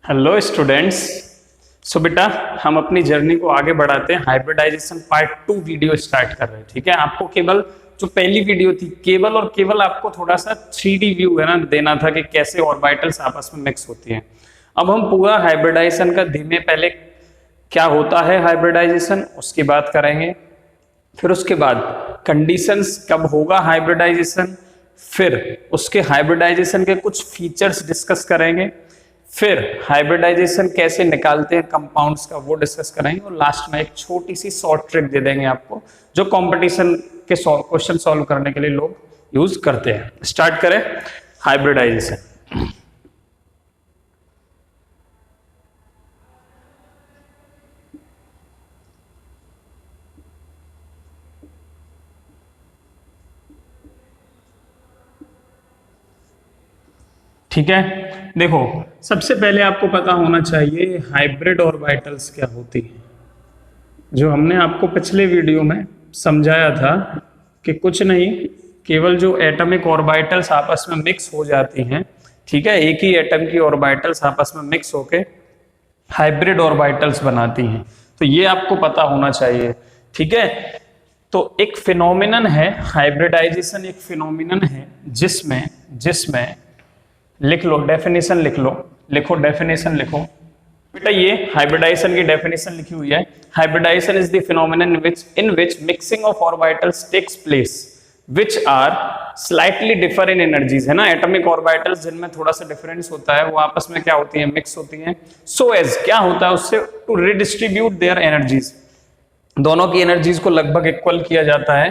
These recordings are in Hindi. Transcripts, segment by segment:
Hello students. सो बेटा हम अपनी जर्नी को आगे बढ़ाते हैं। हाइब्रिडाइजेशन पार्ट 2 वीडियो स्टार्ट कर रहे हैं। ठीक है, आपको केवल जो पहली वीडियो थी केवल और केवल आपको थोड़ा सा 3D व्यू है ना देना था कि कैसे ऑर्बिटल्स आपस में मिक्स होती हैं। अब हम पूरा हाइब्रिडाइजेशन का धीमे पहले क्या होता है हाइब्रिडाइजेशन उसकी बात करेंगे, फिर उसके बाद कंडीशंस कब होगा हाइब्रिडाइजेशन, फिर उसके हाइब्रिडाइजेशन के कुछ फीचर्स डिस्कस करेंगे, फिर हाइब्रिडाइजेशन कैसे निकालते हैं कंपाउंड्स का वो डिस्कस करेंगे, और लास्ट में एक छोटी सी शॉर्ट ट्रिक दे देंगे आपको जो कंपटीशन के क्वेश्चन सॉल्व करने के लिए लोग यूज करते हैं। स्टार्ट करें हाइब्रिडाइजेशन। ठीक है, देखो सबसे पहले आपको पता होना चाहिए हाइब्रिड ऑर्बिटल्स क्या होती है। जो हमने आपको पिछले वीडियो में समझाया था कि कुछ नहीं, केवल जो एटॉमिक ऑर्बिटल्स आपस में मिक्स हो जाती हैं, ठीक है, एक ही एटम की ऑर्बिटल्स आपस में मिक्स होके हाइब्रिड ऑर्बिटल्स बनाती हैं। तो ये आपको पता होना चाहिए। ठीक है, तो एक फिनोमिनन है हाइब्रिडाइजेशन, एक फिनोमिनन है जिसमें लिख लो डेफिनेशन, लिखो डेफिनेशन लिखो बेटा। ये हाइब्रिडाइजेशन की डेफिनेशन लिखी हुई है। Hybridisation is the phenomenon in which mixing of orbitals takes place which are slightly differ in energies, है ना। एटॉमिक ऑर्बिटल्स जिनमें थोड़ा सा डिफरेंस होता है वो आपस में क्या होती है, मिक्स होती हैं। सो एज क्या होता है उससे, टू रिडिस्ट्रीब्यूट देयर एनर्जीज, दोनों की एनर्जीज को लगभग इक्वल किया जाता है।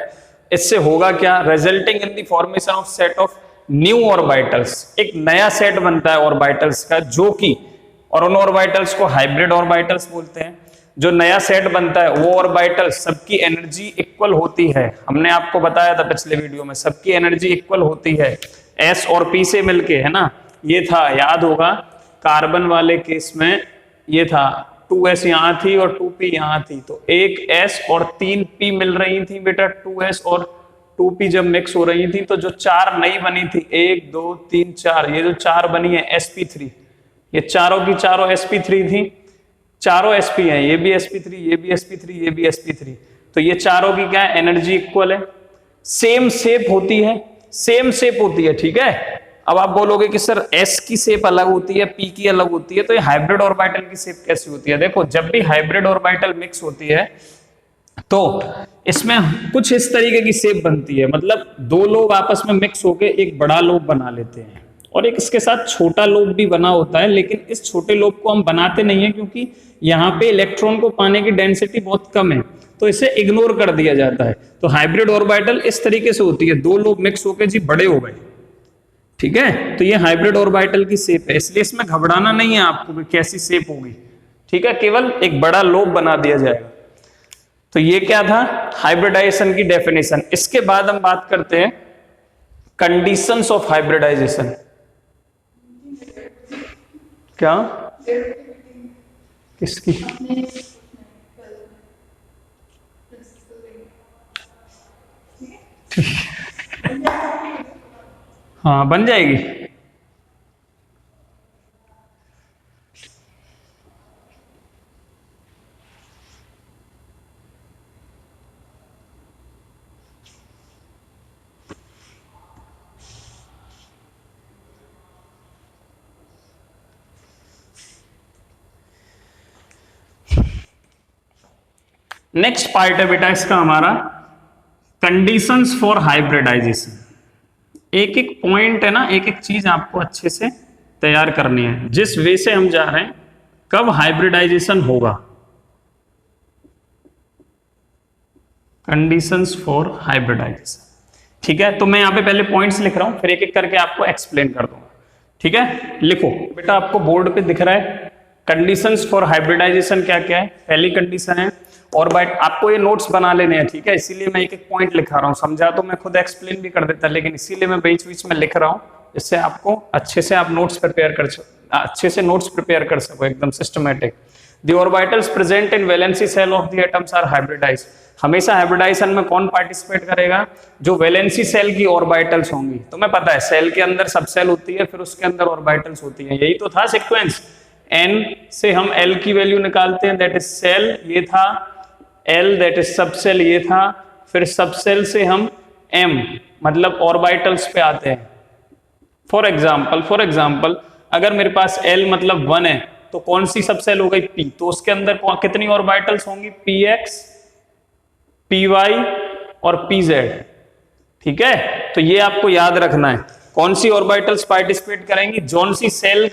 इससे होगा क्या, resulting in the formation of set of new orbitals, एक नया सेट बनता है ऑर्बिटल्स का जो कि, और उन ऑर्बिटल्स को हाइब्रिड ऑर्बिटल्स बोलते हैं। जो नया सेट बनता है वो ऑर्बिटल्स सबकी एनर्जी इक्वल होती है। हमने आपको बताया था पिछले वीडियो में सबकी एनर्जी इक्वल होती है एस और पी से मिलके, है ना। ये था, याद होगा कार्बन वाले केस में ये था 2s यहां थी और 2p यहां थी, तो एक s और 3p मिल रही थी बेटा। 2s और 2p जब मिक्स हो रही थी तो जो चार नई बनी थी, 1 2 3 4, ये जो चार बनी है sp3, ये चारों की चारों sp3 थी, चारों sp हैं, ये भी sp3, ये भी sp3, ये भी sp3। तो ये चारों की क्या है, एनर्जी इक्वल है, सेम शेप होती है, सेम शेप होती है। ठीक है, अब आप बोलोगे कि सर s की शेप अलग होती है, p की अलग होती है, तो ये हाइब्रिड ऑर्बिटल की शेप कैसी होती है। देखो जब भी हाइब्रिड ऑर्बिटल मिक्स होती है तो इसमें कुछ इस तरीके की शेप बनती है, मतलब दो लोब आपस में मिक्स होके एक बड़ा लोब बना लेते हैं और एक इसके साथ छोटा लोब भी बना होता है, लेकिन इस छोटे लोब को हम बनाते नहीं है क्योंकि यहाँ पे इलेक्ट्रॉन को पाने की डेंसिटी बहुत कम है, तो इसे इग्नोर कर दिया जाता है। तो हाइब्रिड ऑर्बिटल इस तरीके से होती है, दो लोब मिक्स होके जी बड़े हो गए। ठीक है, तो ये हाइब्रिड ऑर्बिटल की शेप है, इसलिए इसमें घबराना नहीं है आपको कि कैसी शेप होगी। ठीक है, केवल एक बड़ा लोब बना दिया जाएगा। तो ये क्या था हाइब्रिडाइजेशन की डेफिनेशन। इसके बाद हम बात करते हैं कंडीशंस ऑफ हाइब्रिडाइजेशन। क्या किसकी, हाँ बन जाएगी। नेक्स्ट पार्ट है बेटा इसका हमारा कंडीशंस फॉर हाइब्रिडाइजेशन। एक एक पॉइंट है ना, एक एक चीज आपको अच्छे से तैयार करनी है, जिस वे से हम जा रहे हैं कब हाइब्रिडाइजेशन होगा। Conditions for hybridisation. ठीक है, तो मैं यहां पे पहले पॉइंट्स लिख रहा हूं, फिर एक एक करके आपको एक्सप्लेन कर दूंगा। ठीक है, लिखो बेटा, आपको बोर्ड पे दिख रहा है कंडीशंस फॉर हाइब्रिडाइजेशन क्या क्या है। पहली कंडीशन है ऑर्बिट, आपको ये नोट्स बना लेने हैं। ठीक है, इसीलिए मैं एक एक पॉइंट लिखा रहा हूँ, समझा तो मैं खुद एक्सप्लेन भी कर देता, लेकिन इसीलिए मैं बीच बीच में लिख रहा हूँ, इससे आपको अच्छे से आप नोट्स प्रिपेयर कर सको एकदम systematic. The orbitals present in valency shell of the atoms are hybridised. हमेशा हाइब्रिडाइजेशन में कौन पार्टिसिपेट करेगा, जो वैलेंसी सेल की ऑर्बिटल्स होंगी। तुम्हें पता है सेल के अंदर सब सेल होती है, फिर उसके अंदर ऑर्बिटल्स होती है, यही तो था सीक्वेंस। N से हम L की वैल्यू निकालते हैं, दैट इज सेल, ये था L, दैट इज सब सेल, ये था। फिर सब सेल से हम M मतलब ऑर्बिटल्स पे आते हैं। फॉर एग्जाम्पल अगर मेरे पास L मतलब 1 है तो कौन सी सब सेल हो गई P, तो उसके अंदर कितनी ऑर्बिटल्स होंगी, PX, PY और PZ। ठीक है, तो ये आपको याद रखना है। कौन सी ऑर्बिटल्स पार्टिसिपेट करेंगी, जौन सी सेल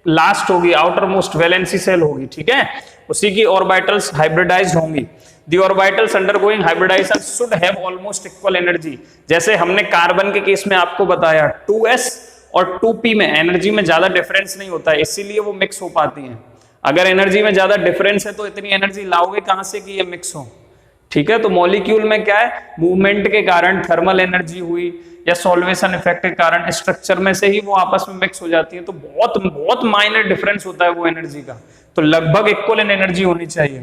लास्ट होगी, आउटर मोस्ट वैलेंसी सेल होगी, ठीक है, उसी की ऑर्बिटल्स हाइब्रिडाइज्ड होंगी। The orbitals undergoing hybridisation should have almost equal energy. जैसे हमने कार्बन के केस में आपको बताया 2s और 2p में एनर्जी में ज्यादा डिफरेंस नहीं होता है, इसीलिए वो मिक्स हो पाती हैं। अगर एनर्जी में ज्यादा डिफरेंस है तो इतनी एनर्जी लाओगे कहां से कि ये मिक्स हो। ठीक है, तो मॉलिक्यूल में क्या है, मूवमेंट के कारण थर्मल एनर्जी हुई या सॉल्वेशन इफेक्ट के कारण स्ट्रक्चर में से ही वो आपस में मिक्स हो जाती है। तो बहुत बहुत माइनर डिफरेंस होता है वो एनर्जी का, तो लगभग इक्वल इन एनर्जी होनी चाहिए।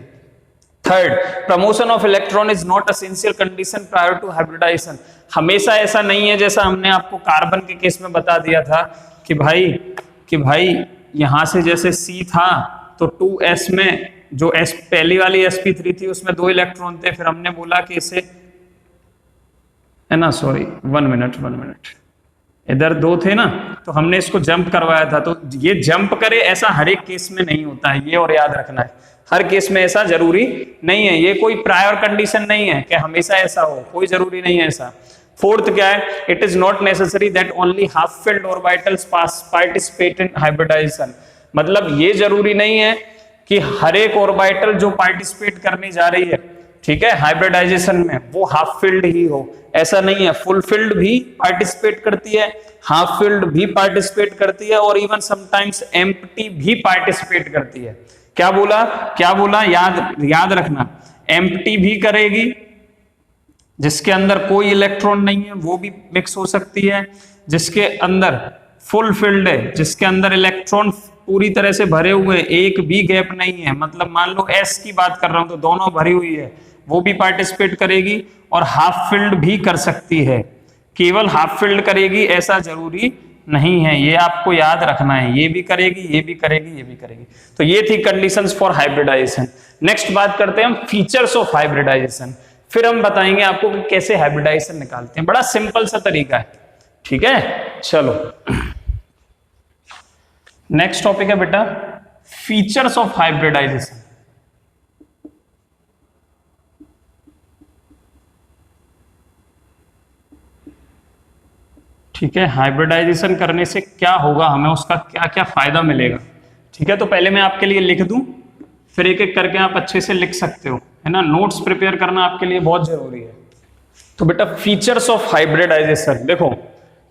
Third, promotion of electron is not essential condition prior to hybridisation. हमेशा ऐसा नहीं है, जैसा हमने आपको कार्बन के केस में बता दिया था कि भाई यहां से जैसे C था तो 2s में जो S पहली वाली sp3 थी उसमें 2 इलेक्ट्रॉन थे, फिर हमने बोला कि इसे है ना, सॉरी 1 मिनट, इधर 2 थे ना, तो हमने इसको जंप करवाया था। तो ये जंप करे ऐसा हर एक केस में नहीं होता है, ये और याद रखना है, हर केस में ऐसा जरूरी नहीं है, ये कोई प्रायर कंडीशन नहीं है कि हमेशा ऐसा हो, कोई जरूरी नहीं है ऐसा। फोर्थ क्या है, it is not necessary that only half filled orbitals participate in hybridisation. मतलब ये जरूरी नहीं है कि हर एक ऑर्बिटल जो पार्टिसिपेट करने जा रही है, ठीक है, हाइब्रिडाइजेशन में, वो हाफ फिल्ड ही हो, ऐसा नहीं है। फुल फिल्ड भी पार्टिसिपेट करती है, हाफ फिल्ड भी पार्टिसिपेट करती है, और इवन समटाइम्स एम्प्टी भी पार्टिसिपेट करती है। क्या बोला, याद रखना, एम्प्टी भी करेगी, जिसके अंदर कोई इलेक्ट्रॉन नहीं है वो भी मिक्स हो सकती है, जिसके अंदर फुल फिल्ड है, जिसके अंदर इलेक्ट्रॉन पूरी तरह से भरे हुए, एक भी गैप नहीं है, मतलब मान लो S की बात कर रहा हूं तो दोनों भरी हुई है, वो भी पार्टिसिपेट करेगी, और हाफ फिल्ड भी कर सकती है। केवल हाफ फिल्ड करेगी ऐसा जरूरी नहीं है, ये आपको याद रखना है, ये भी करेगी, ये भी करेगी, ये भी करेगी। तो ये थी कंडीशंस फॉर हाइब्रिडाइजेशन। नेक्स्ट बात करते हैं हम फीचर्स ऑफ हाइब्रिडाइजेशन, फिर हम बताएंगे आपको कि कैसे हाइब्रिडाइजेशन निकालते हैं, बड़ा सिंपल सा तरीका है। ठीक है, चलो नेक्स्ट टॉपिक है बेटा फीचर्स ऑफ हाइब्रिडाइजेशन। ठीक है, हाइब्रिडाइजेशन करने से क्या होगा, हमें उसका क्या क्या फायदा मिलेगा। ठीक है, तो पहले मैं आपके लिए लिख दूं, फिर एक एक करके आप अच्छे से लिख सकते हो, है ना, नोट्स प्रिपेयर करना आपके लिए बहुत जरूरी है। तो बेटा फीचर्स ऑफ हाइब्रिडाइजेशन, देखो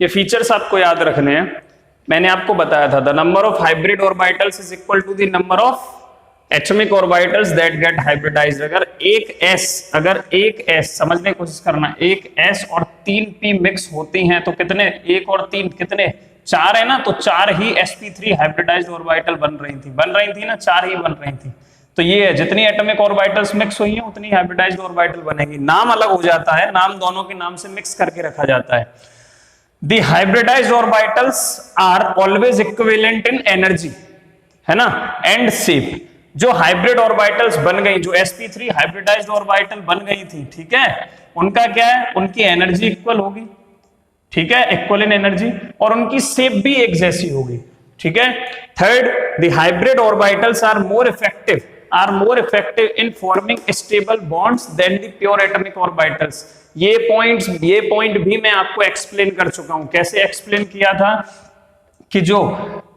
ये फीचर्स आपको याद रखने हैं। मैंने आपको बताया था the number of hybrid orbitals is equal to the number of atomic orbitals that get hybridised. अगर एक S समझने की कोशिश करना, एक S और 3p मिक्स होती हैं तो कितने, 1 और 3 कितने, 4 है ना, तो 4 ही sp3 हाइब्रिडाइज्ड ऑर्बिटल बन रही थी ना, 4 ही बन रही थी। तो ये है, जितनी एटॉमिक ऑर्बिटल्स मिक्स हुई हैं उतनी हाइब्रिडाइज्ड ऑर्बिटल बनेगी। नाम अलग हो जाता है, नाम दोनों के नाम से मिक्स करके रखा जाता है। The hybridised orbitals are always equivalent in energy, है ना, एंड शेप। जो हाइब्रिड ऑर्बिटल्स बन गई, जो sp3 हाइब्रिडाइज्ड ऑर्बिटल बन गई थी, ठीक है, उनका क्या है, उनकी एनर्जी इक्वल होगी, ठीक है, इक्वल इन एनर्जी, और उनकी शेप भी एक जैसी होगी। ठीक है, third, the hybrid orbitals are more effective in forming stable bonds than the pure atomic orbitals. ये पॉइंट भी मैं आपको एक्सप्लेन कर चुका हूं। कैसे एक्सप्लेन किया था कि जो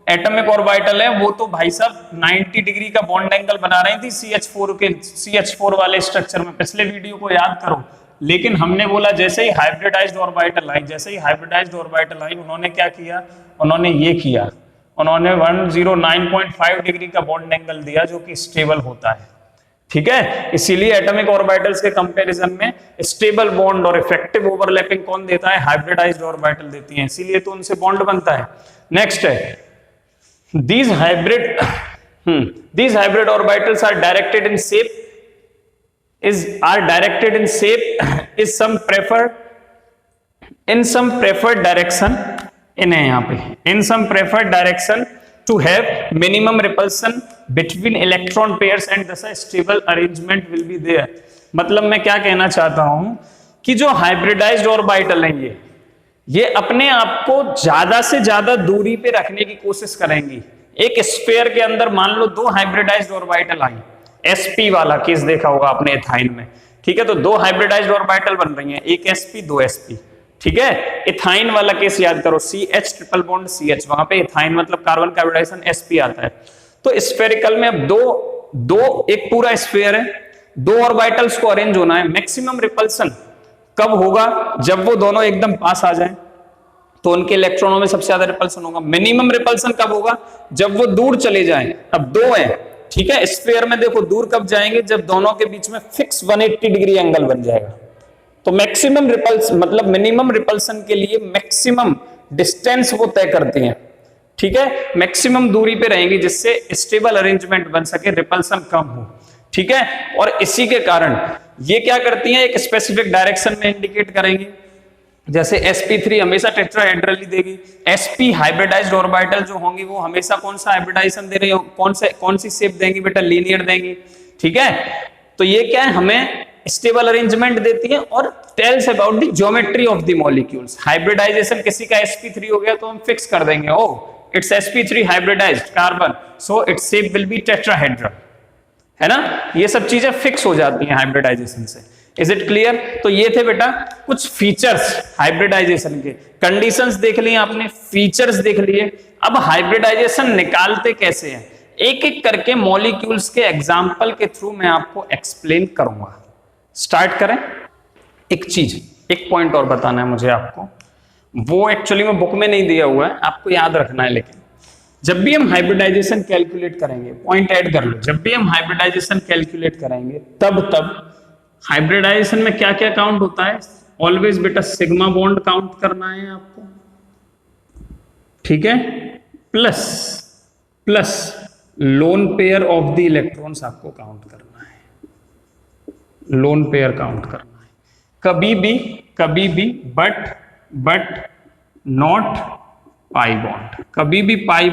एटॉमिक ऑर्बिटल है वो तो भाई साहब 90 डिग्री का बॉन्ड एंगल बना रही थी CH4 वाले स्ट्रक्चर में, पिछले वीडियो को याद करो। लेकिन हमने बोला जैसे ही हाइब्रिडाइज्ड ऑर्बिटल आई, उन्होंने क्या किया, उन्होंने ये किया, उन्होंने 109.5 डिग्री का बॉन्ड एंगल दिया जो कि स्टेबल होता है। ठीक है, इसीलिए एटॉमिक ऑर्बिटल्स के कंपैरिजन में स्टेबल बॉन्ड और इफेक्टिव ओवरलैपिंग कौन देता है, हाइब्रिडाइज्ड ऑर्बिटल देती हैं, इसीलिए तो उनसे बॉन्ड बनता है। नेक्स्ट है these hybrid orbitals are directed in shape is some preferred in some preferred direction, इन्हें यहाँ पे in some preferred direction to have minimum repulsion between electron pairs and thus a stable arrangement will be there। मतलब मैं क्या कहना चाहता हूं कि जो हाइब्रिडाइज्ड ऑर्बिटल हैं ये अपने आप को ज्यादा से ज्यादा दूरी पे रखने की कोशिश करेंगी। एक स्फीयर के अंदर मान लो दो हाइब्रिडाइज्ड ऑर्बिटल आई, sp वाला केस देखा होगा आपने इथाइन में, ठीक है। तो दो हाइब्रिडाइज्ड ऑर्बिटल बन रही हैं, एक sp दो sp, ठीक है। इथाइन वाला केस याद करो, CH ट्रिपल बॉन्ड CH, वहां पे इथाइन मतलब कार्बन का हाइब्रिडाइजेशन sp आता है। तो स्फेरिकल में अब दो एक पूरा स्फीयर है, दो ऑर्बिटल्स को अरेंज होना है। मैक्सिमम रिपल्सन कब होगा? जब वो दोनों एकदम पास आ जाएं, तो उनके इलेक्ट्रॉनों में सबसे ज्यादा रिपल्सन होगा। मिनिमम रिपल्सन कब होगा? जब वो दूर चले जाएं। अब दो है, ठीक है, स्फीयर में देखो दूर कब जाएंगे? जब दोनों के बीच में फिक्स 180 डिग्री एंगल बन जाएगा। तो मैक्सिमम रिपल्सन मतलब मिनिमम रिपल्सन के लिए मैक्सिमम डिस्टेंस वो तय करती हैं, ठीक है। मैक्सिमम दूरी पे रहेंगी जिससे स्टेबल अरेंजमेंट बन सके, रिपल्सन कम हो, ठीक है। और इसी के कारण ये क्या करती हैं, एक स्पेसिफिक डायरेक्शन में इंडिकेट करेंगी। जैसे sp3 हमेशा टेट्राहेड्रली देगी, sp हाइब्रिडाइज्ड ऑर्बिटल जो होंगी वो हमेशा कौन सा हाइब्रिडाइजेशन दे रही हो, कौन सी शेप देंगी बेटा? लीनियर देंगी, ठीक है। तो ये क्या है, हमें स्टेबल अरेंजमेंट देती है और tells about the geometry of the molecules. Hybridisation किसी का sp3 हो गया तो हम फिक्स कर देंगे, oh it's sp3 hybridised carbon, so its shape will be tetrahedral, है ना। ये सब चीजें फिक्स हो जाती हैं हाइब्रिडाइजेशन से। Is it clear? तो ये थे बेटा कुछ फीचर्स हाइब्रिडाइजेशन के। कंडीशंस देख लिए आपने, फीचर्स देख लिए। अब हाइब्रिडाइजेशन निकालते कैसे हैं, एक एक करके मॉलिक्यूल्स के एग्जांपल के थ्रू मैं आपको एक्सप्लेन करूंगा। स्टार्ट करें। एक चीज, एक पॉइंट और बताना है मुझे आपको, वो एक्चुअली में बुक में नहीं दिया हुआ है, आपको याद रखना है। लेकिन जब भी हम हाइब्रिडाइजेशन कैलकुलेट करेंगे, पॉइंट ऐड कर लो, जब भी हम हाइब्रिडाइजेशन कैलकुलेट करेंगे तब हाइब्रिडाइजेशन में क्या क्या काउंट होता है? ऑलवेज बेटा सिग्मा बॉन्ड काउंट करना है आपको, ठीक है, plus lone pair of the electrons आपको काउंट करना है, लोन पेयर काउंट करना है। कभी भी बट नॉट पाई बॉन्ड, कभी भी पाई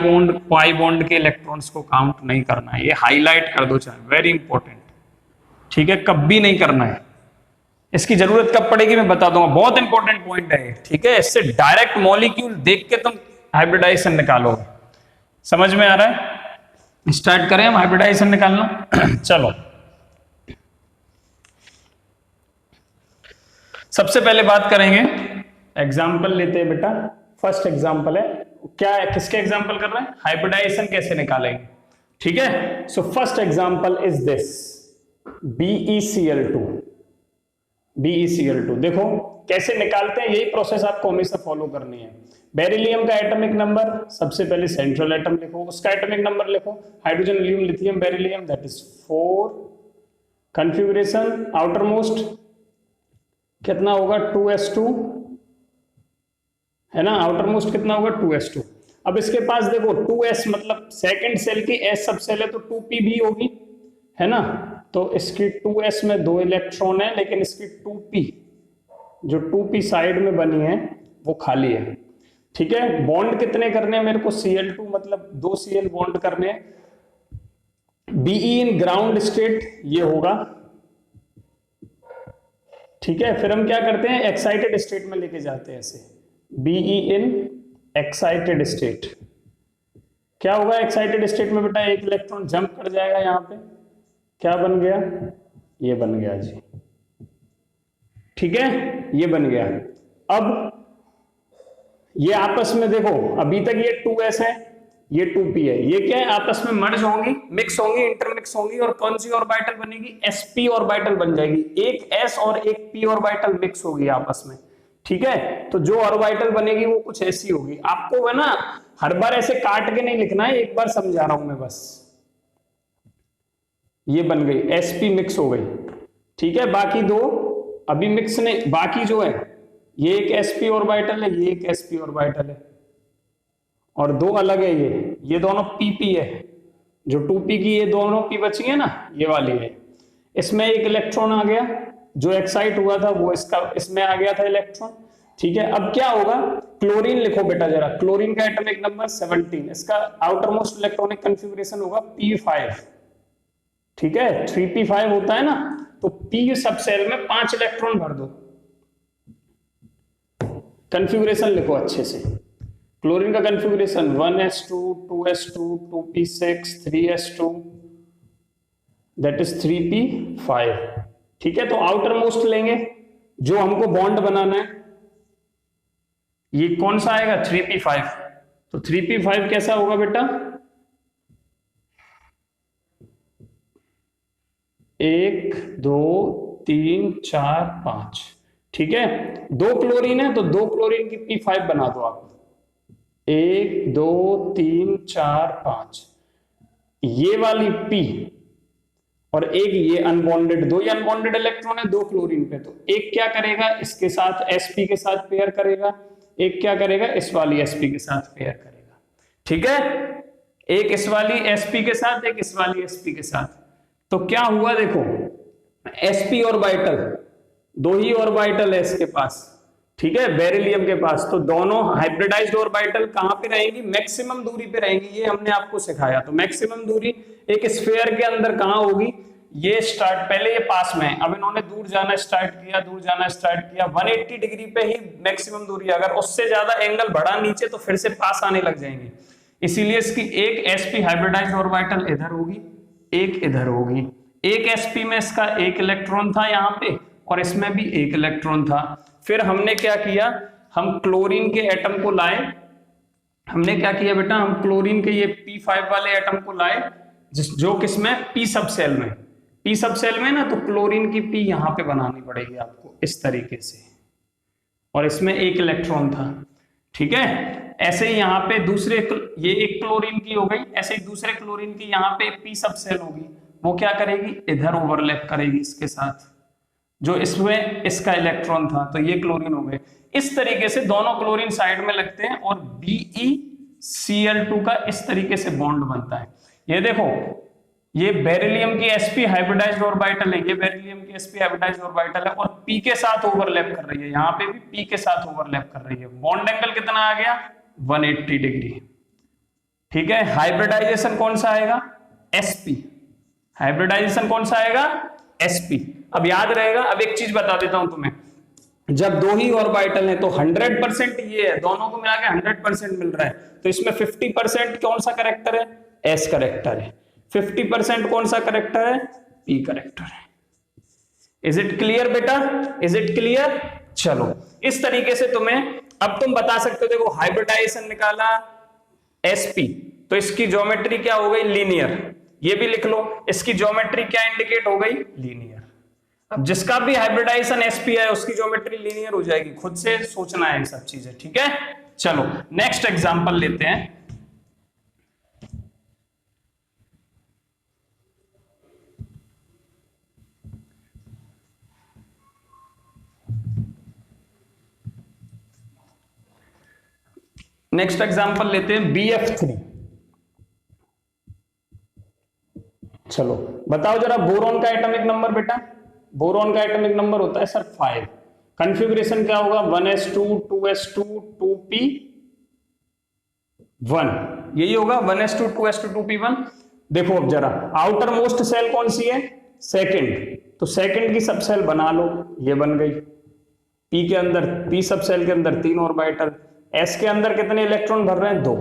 बॉन्ड के इलेक्ट्रॉन्स को काउंट नहीं करना है। ये हाईलाइट कर दो चाहे, वेरी इंपॉर्टेंट, ठीक है, कभी नहीं करना है। इसकी जरूरत कब पड़ेगी मैं बता दूंगा, बहुत इंपॉर्टेंट पॉइंट है, ठीक है। इससे डायरेक्ट मॉलिक्यूल देख के तुम हाइब्रिडाइजेशन निकालोगे। समझ में आ रहा है? स्टार्ट करें हम हाइब्रिडाइजेशन निकालना। चलो, सबसे पहले बात करेंगे, एग्जाम्पल लेते हैं बेटा। फर्स्ट एग्जाम्पल है, क्या है, किसके एग्जाम्पल कर रहे हैं? हाइब्रिडाइजेशन कैसे निकालेंगे, ठीक है। So first example is this BeCl2। देखो कैसे निकालते हैं, यही प्रोसेस आपको हमेशा फॉलो करनी है। बेरिलियम का एटॉमिक नंबर, सबसे पहले सेंट्रल एटम लिखो, उसका एटॉमिक नंबर लिखो, hydrogen, helium, lithium, beryllium, that is 4। Configuration outer most कितना होगा? 2s2, है ना। आउटर मोस्ट कितना होगा? 2s2। अब इसके पास देखो 2s मतलब सेकंड सेल की s सब सेल है तो 2p भी होगी, है ना। तो इसकी 2s में 2 इलेक्ट्रॉन है, लेकिन इसकी 2p जो 2p साइड में बनी है वो खाली है, ठीक है। बॉन्ड कितने करने हैं मेरे को? Cl2 मतलब 2 Cl बॉन्ड करने हैं। Be इन ग्राउंड स्टेट ये होगा, ठीक है। फिर हम क्या करते हैं, एक्साइटेड स्टेट में लेके जाते हैं ऐसे, Be इन एक्साइटेड स्टेट। क्या होगा एक्साइटेड स्टेट में बेटा? एक इलेक्ट्रॉन जंप कर जाएगा, यहां पे क्या बन गया? ये बन गया जी, ठीक है, ये बन गया। अब ये आपस में देखो, अभी तक ये 2s है, ये 2p है, ये क्या है? आपस में मर्ज होंगी, मिक्स होंगी, इंटरमिक्स होंगी, और कौन सी ऑर्बिटल बनेगी? sp ऑर्बिटल बन जाएगी। एक s और एक p ऑर्बिटल मिक्स होगी आपस में, ठीक है। तो जो ऑर्बिटल बनेगी वो कुछ ऐसी होगी। आपको है ना हर बार ऐसे काट के नहीं लिखना है, एक बार समझा रहा हूं मैं बस। ये बन गई, sp मिक्स हो गई, ठीक है। बाकी दो अभी मिक्स नहीं, बाकी जो है ये एक sp ऑर्बिटल है, ये एक sp ऑर्बिटल है, और दो अलग है, ये दोनों pp है। जो 2p की ये दोनों p बची है ना, ये वाली है। इसमें एक इलेक्ट्रॉन आ गया, जो एक्साइट हुआ था वो इसमें आ गया था इलेक्ट्रॉन। ठीक है, अब क्या होगा, क्लोरीन लिखो बेटा जरा, क्लोरीन का एटॉमिक नंबर 17, इसका आउटर मोस्ट इलेक्ट्रॉनिक कॉन्फ़िगरेशन होगा P5। ठीक है, 3p5 होता है ना, तो P सब सेल में 5 इलेक्ट्रॉन भर दो। कॉन्फ़िगरेशन लिखो अच्छे से, क्लोरीन का configuration 1s2 2s2 2p6 3s2, that is 3p5। ठीक है, तो आउटर मोस्ट लेंगे जो हमको बॉन्ड बनाना है, ये कौन सा आएगा 3p5। तो 3p5 कैसा होगा बेटा, 1 2 3 4 5। ठीक है, 2 क्लोरीन है तो 2 क्लोरीन की p5 बना दो आप, 1 2 3 4 5, ये वाली p और एक ये अनबॉन्डेड, 2 ये अनबॉन्डेड इलेक्ट्रॉन है 2 क्लोरीन पे, तो एक क्या करेगा इसके साथ sp के साथ पेयर करेगा, एक क्या करेगा इस वाली sp के साथ पेयर करेगा। ठीक है, एक इस वाली sp के साथ, एक इस वाली sp के साथ, तो क्या हुआ देखो, sp ऑर्बिटल, 2 ही ऑर्बिटल है इसके पास। ठीक है, बेरिलियम के पास, तो दोनों हाइब्रिडाइज्ड ऑर्बिटल कहां पे रहेंगी, मैक्सिमम दूरी पे रहेंगी, ये हमने आपको सिखाया। तो मैक्सिमम दूरी एक स्फीयर के अंदर कहां होगी, ये स्टार्ट, पहले ये पास में है, अब इन्होंने दूर जाना स्टार्ट किया, दूर जाना स्टार्ट किया, 180 डिग्री पे ही मैक्सिमम दूरी, अगर उससे ज्यादा एंगल बढ़ा नीचे तो फिर से पास आने लग जाएंगे, इसीलिए इसकी एक sp हाइब्रिडाइज्ड ऑर्बिटल इधर होगी, एक इधर होगी। एक sp में इसका एक इलेक्ट्रॉन था यहाँ पे, और इसमें भी एक इलेक्ट्रॉन था। फिर हमने क्या किया, हम क्लोरीन के एटम को लाए, हमने क्या किया बेटा, हम क्लोरीन के ये p5 वाले एटम को लाए, जो किसमें, p सब सेल में, p सब सेल में ना, तो क्लोरीन की p यहां पे बनानी पड़ेगी आपको इस तरीके से, और इसमें एक इलेक्ट्रॉन था। ठीक है, ऐसे ही यहाँ पे दूसरे, ये एक क्लोरीन की हो गई, ऐसे ही दूसरे क्लोरीन की यहाँ पे p सब सेल होगी, वो क्या करेगी, इधर ओवरलैप करेगी इसके साथ, जो इसमें इसका इलेक्ट्रॉन था, तो ये क्लोरीन हो गए। इस तरीके से दोनों क्लोरीन साइड में लगते हैं और BeCl2 का इस तरीके से बॉन्ड बनता है। ये देखो, ये बेरिलियम की sp हाइब्रिडाइज्ड ऑर्बिटल है, ये बेरिलियम की sp हाइब्रिडाइज्ड ऑर्बिटल है, और p के साथ ओवरलैप कर रही है, यहाँ पे भी p के साथ ओवरलैप कर रही है। बॉन्ड एंगल कितना आ गया, 180 डिग्री। ठीक है, हाइब्रिडाइजेशन कौन सा आएगा, sp, हाइब्रिडाइजेशन कौन सा आएगा, sp। अब याद रहेगा, अब एक चीज बता देता हूं तुम्हें, जब 2 ही ऑर्बिटल है तो 100% ये है, दोनों को मिला के 100% मिल रहा है, तो इसमें 50% कौन सा करेक्टर है, s करेक्टर है, 50% कौन सा करेक्टर है, p करेक्टर है। इज इट क्लियर बेटा, इज इट क्लियर। चलो, इस तरीके से तुम्हें, अब तुम बता सकते हो, देखो हाइब्रिडाइजेशन निकाला sp, तो इसकी ज्योमेट्री क्या हो गई, लीनियर, ये भी लिख लो, इसकी ज्योमेट्री क्या इंडिकेट हो गई, लीनियर। अब जिसका भी हाइब्रिडाइजेशन sp है उसकी ज्योमेट्री लीनियर हो जाएगी, खुद से सोचना है ये सब चीजें। ठीक है, चलो नेक्स्ट एग्जांपल लेते हैं। नेक्स्ट एग्जांपल लेते हैं BF3। चलो बताओ जरा, बोरॉन का एटॉमिक नंबर बेटा, बोरॉन का एटॉमिक नंबर होता है सर 5, कॉन्फ़िगरेशन क्या होगा, 1s2 2s2 2p1, यही होगा 1s2 2s2 2p1। देखो अब जरा, आउटर मोस्ट सेल कौन सी है, सेकंड, तो सेकंड की सब सेल बना लो, ये बन गई। p के अंदर, p सब सेल के अंदर 3 ऑर्बिटल, s के अंदर कितने इलेक्ट्रॉन भर रहे हैं, 2,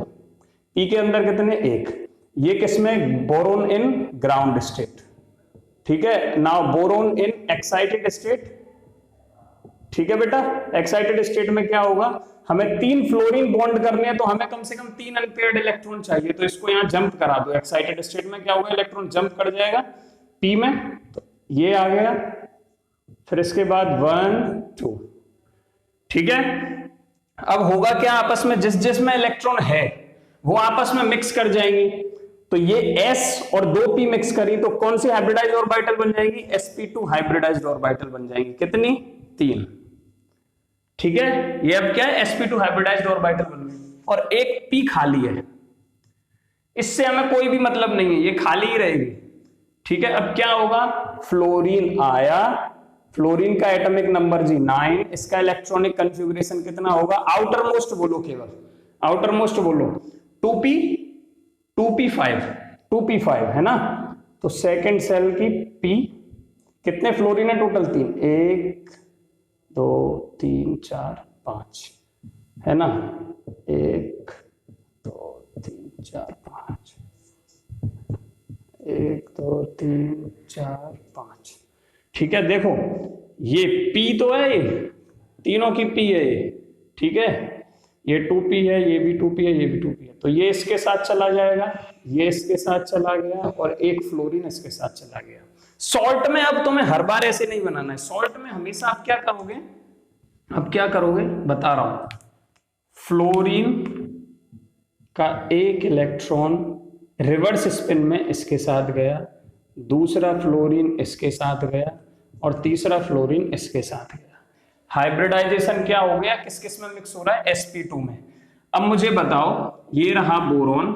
p के अंदर कितने, 1, ये किसमें, बोरोन इन ग्राउंड स्टेट। ठीक है, now boron in excited state. ठीक है बेटा, एक्साइटेड स्टेट में क्या होगा, हमें 3 फ्लोरीन बॉन्ड करने हैं, तो हमें कम से कम 3 अनपेयर्ड इलेक्ट्रॉन चाहिए, तो इसको यहां जंप करा दो। एक्साइटेड स्टेट में क्या होगा, इलेक्ट्रॉन जंप कर जाएगा p में, तो ये आ गया, फिर इसके बाद 1 2। ठीक है, अब होगा क्या, आपस में जिसमें इलेक्ट्रॉन है वो आपस में मिक्स कर जाएंगी, तो ये s और 2p मिक्स करी तो कौन सी हाइब्रिडाइज्ड ऑर्बिटल बन जाएगी, sp2 हाइब्रिडाइज्ड ऑर्बिटल बन जाएगी, कितनी, 3। ठीक है, ये अब क्या है, sp2 हाइब्रिडाइज्ड ऑर्बिटल बन गई, और एक p खाली है, इससे हमें कोई भी मतलब नहीं है, ये खाली ही रहेगी। ठीक है, अब क्या होगा, फ्लोरीन आया, फ्लोरीन का एटॉमिक नंबर जी 9, इसका इलेक्ट्रॉनिक कॉन्फ़िगरेशन कितना होगा, आउटर मोस्ट बोलो, केवल आउटर मोस्ट बोलो, 2p 2p5 2p5 है ना। तो सेकंड सेल की p, कितने फ्लोरीन है टोटल, 3, 1 2 3 4 5 है ना, 1 2 3 4 5, 1 2 3 4 5, ठीक है। देखो ये P तो है, ये तीनों की P है ये, ठीक है, ये 2p है, ये भी 2p है, ये भी 2p है, तो ये इसके साथ चला जाएगा, ये इसके साथ चला गया, और एक फ्लोरीन इसके साथ चला गया। सॉल्ट में अब तुम्हें हर बार ऐसे नहीं बनाना है, सॉल्ट में हमेशा आप क्या करोगे, अब क्या करोगे बता रहा हूं, फ्लोरीन का एक इलेक्ट्रॉन रिवर्स स्पिन में इसके साथ गया, दूसरा फ्लोरीन इसके साथ गया, और तीसरा फ्लोरीन इसके साथ गया। हाइब्रिडाइजेशन क्या हो गया, किस किस में मिक्स हो रहा है, sp2 में। अब मुझे बताओ, ये रहा बोरोन,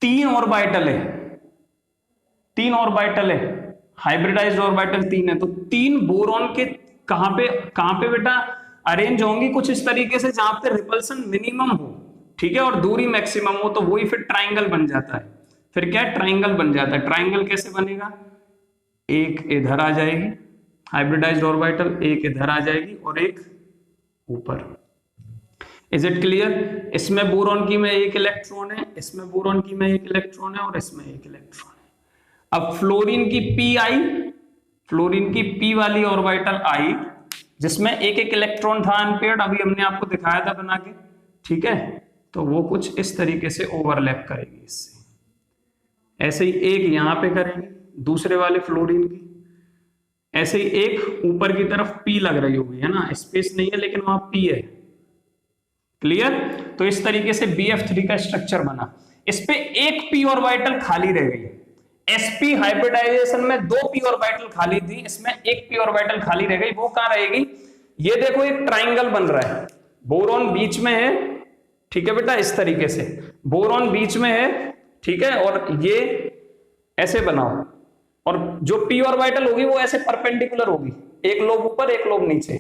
3 ऑर्बिटल है, 3 ऑर्बिटल है, हाइब्रिडाइज्ड ऑर्बिटल 3 है, तो 3 बोरॉन के कहां पे बेटा अरेंज होंगी, कुछ इस तरीके से जहां पे रिपल्सन मिनिमम हो, ठीक है, और दूरी मैक्सिमम हो, तो वही फिर ट्राइंगल बन जाता है। फिर क्या ट्राइंगल बन जाता है, ट्राइंगल कैसे बनेगा, एक इधर आ जाएगी हाइब्रिडाइज्ड ऑर्बिटल, एक इधर आ जाएगी और एक ऊपर। इज इट क्लियर, इसमें बोरॉन की में एक इलेक्ट्रॉन है, इसमें बोरॉन की में एक इलेक्ट्रॉन है, और इसमें एक इलेक्ट्रॉन है। अब फ्लोरीन की p आई, फ्लोरीन की p वाली ऑर्बिटल आई, जिसमें एक एक इलेक्ट्रॉन था अनपेयर्ड, अभी हमने आपको दिखाया था बना के, ठीक है, तो वो कुछ इस तरीके से ओवरलैप करेगी इससे, ऐसे ही एक यहां पे करेंगे दूसरे वाले फ्लोरीन की, ऐसे ही एक ऊपर की तरफ p लग रही होगी, है ना, स्पेस नहीं है लेकिन वहां p है, क्लियर। तो इस तरीके से BF3 का स्ट्रक्चर बना, इस पे एक p ऑर्बिटल खाली रह गई, sp हाइब्रिडाइजेशन में 2 p ऑर्बिटल खाली थी, इसमें एक p ऑर्बिटल खाली रह गई, वो कहां रहेगी, ये देखो एक ट्राइंगल बन रहा है, बोरॉन बीच में है, ठीक है बेटा, इस तरीके से बोरॉन बीच में है, ठीक है, और ये ऐसे बनाओ, और जो p ऑर्बिटल होगी वो ऐसे परपेंडिकुलर होगी, एक लोब ऊपर एक लोब नीचे,